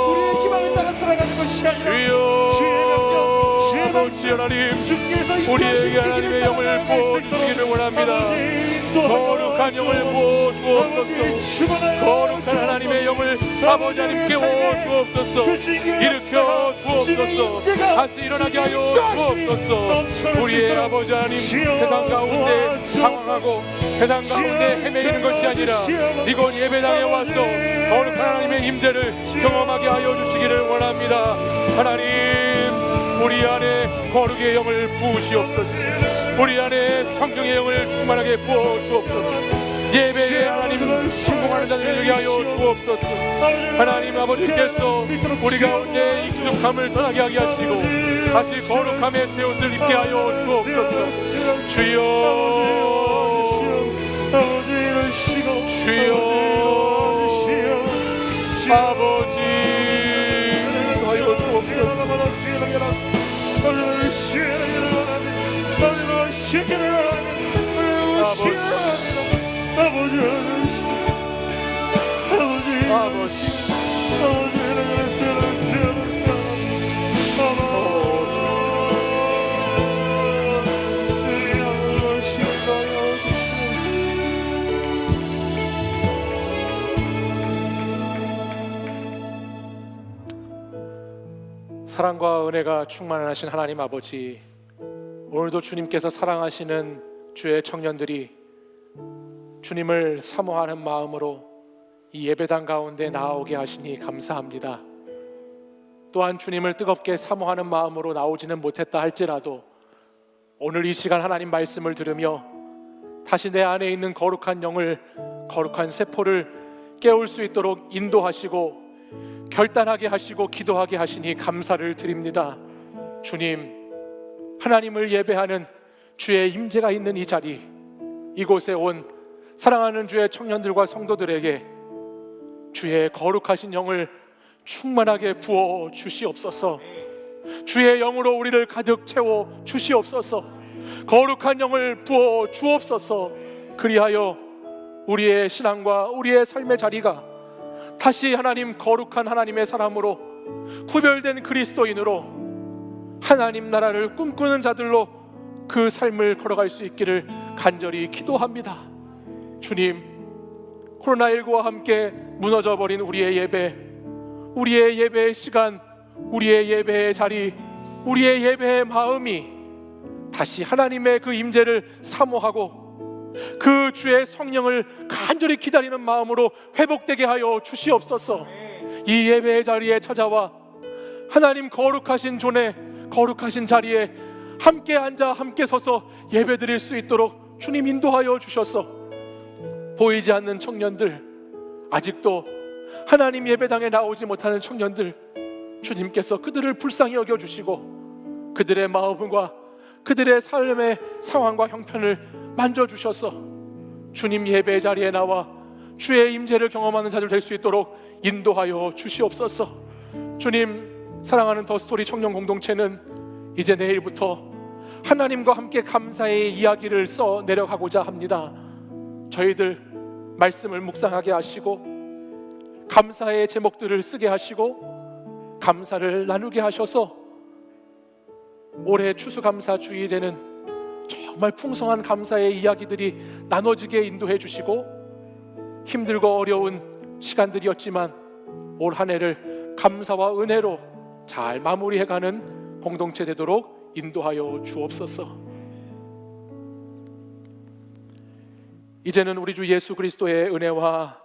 우리의 희망을 따라 살아가는 것이 아니라 주여 주의 명령, 주의 아버지 하나님, 주께서 우리에게 하나님의 영을 부어주시기를 원합니다. 거룩한 영을 부어주옵소서. 거룩한 하나님의 영을 아버지 하나님께 부어주옵소서. 일으켜 주옵소서. 다시 일어나게 하여 주옵소서. 우리의 아버지 하나님, 세상 가운데 방황하고 세상 가운데 헤매이는 것이 아니라 이곳 예배당에 와서 거룩한 하나님의 임재를 경험하게 하여 주시기를 원합니다. 하나님, 우리 안에 거룩의 영을 부으시옵소서. 우리 안에 성경의 영을 충만하게 부어 주옵소서. 예배에 하나님 성공하는 자들을 되게 하여 주옵소서. 하나님 아버지께서 우리 가운데 익숙함을 떠나게 하게 하시고 다시 거룩함의 새 옷을 입게 하여 주옵소서. 주여 주여 아버지 하여 주옵소서. 사랑과 은혜가 충만하신 하나님 아버지, 오늘도 주님께서 사랑하시는 주의 청년들이 주님을 사모하는 마음으로 이 예배당 가운데 나오게 하시니 감사합니다. 또한 주님을 뜨겁게 사모하는 마음으로 나오지는 못했다 할지라도 오늘 이 시간 하나님 말씀을 들으며 다시 내 안에 있는 거룩한 영을, 거룩한 세포를 깨울 수 있도록 인도하시고 결단하게 하시고 기도하게 하시니 감사를 드립니다. 주님, 하나님을 예배하는 주의 임재가 있는 이 자리, 이곳에 온 사랑하는 주의 청년들과 성도들에게 주의 거룩하신 영을 충만하게 부어 주시옵소서. 주의 영으로 우리를 가득 채워 주시옵소서. 거룩한 영을 부어 주옵소서. 그리하여 우리의 신앙과 우리의 삶의 자리가 다시 하나님 거룩한 하나님의 사람으로 구별된 그리스도인으로 하나님 나라를 꿈꾸는 자들로 그 삶을 걸어갈 수 있기를 간절히 기도합니다. 주님, 코로나19와 함께 무너져버린 우리의 예배, 우리의 예배의 시간, 우리의 예배의 자리, 우리의 예배의 마음이 다시 하나님의 그 임재를 사모하고 그 주의 성령을 간절히 기다리는 마음으로 회복되게 하여 주시옵소서. 이 예배의 자리에 찾아와 하나님 거룩하신 존에, 거룩하신 자리에 함께 앉아 함께 서서 예배드릴 수 있도록 주님 인도하여 주셔서 보이지 않는 청년들, 아직도 하나님 예배당에 나오지 못하는 청년들, 주님께서 그들을 불쌍히 여겨주시고 그들의 마음과 그들의 삶의 상황과 형편을 만져주셔서 주님 예배 자리에 나와 주의 임재를 경험하는 자들 될 수 있도록 인도하여 주시옵소서. 주님, 사랑하는 더스토리 청년 공동체는 이제 내일부터 하나님과 함께 감사의 이야기를 써 내려가고자 합니다. 저희들 말씀을 묵상하게 하시고 감사의 제목들을 쓰게 하시고 감사를 나누게 하셔서 올해 추수감사 주일에는 정말 풍성한 감사의 이야기들이 나눠지게 인도해 주시고 힘들고 어려운 시간들이었지만 올 한 해를 감사와 은혜로 잘 마무리해가는 공동체 되도록 인도하여 주옵소서. 이제는 우리 주 예수 그리스도의 은혜와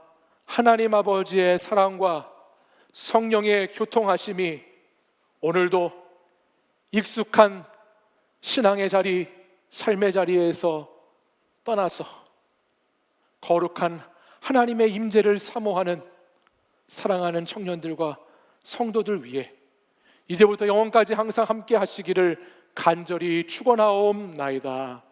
하나님 아버지의 사랑과 성령의 교통하심이 오늘도 익숙한 신앙의 자리, 삶의 자리에서 떠나서 거룩한 하나님의 임재를 사모하는 사랑하는 청년들과 성도들 위해 이제부터 영원까지 항상 함께 하시기를 간절히 축원하옵나이다.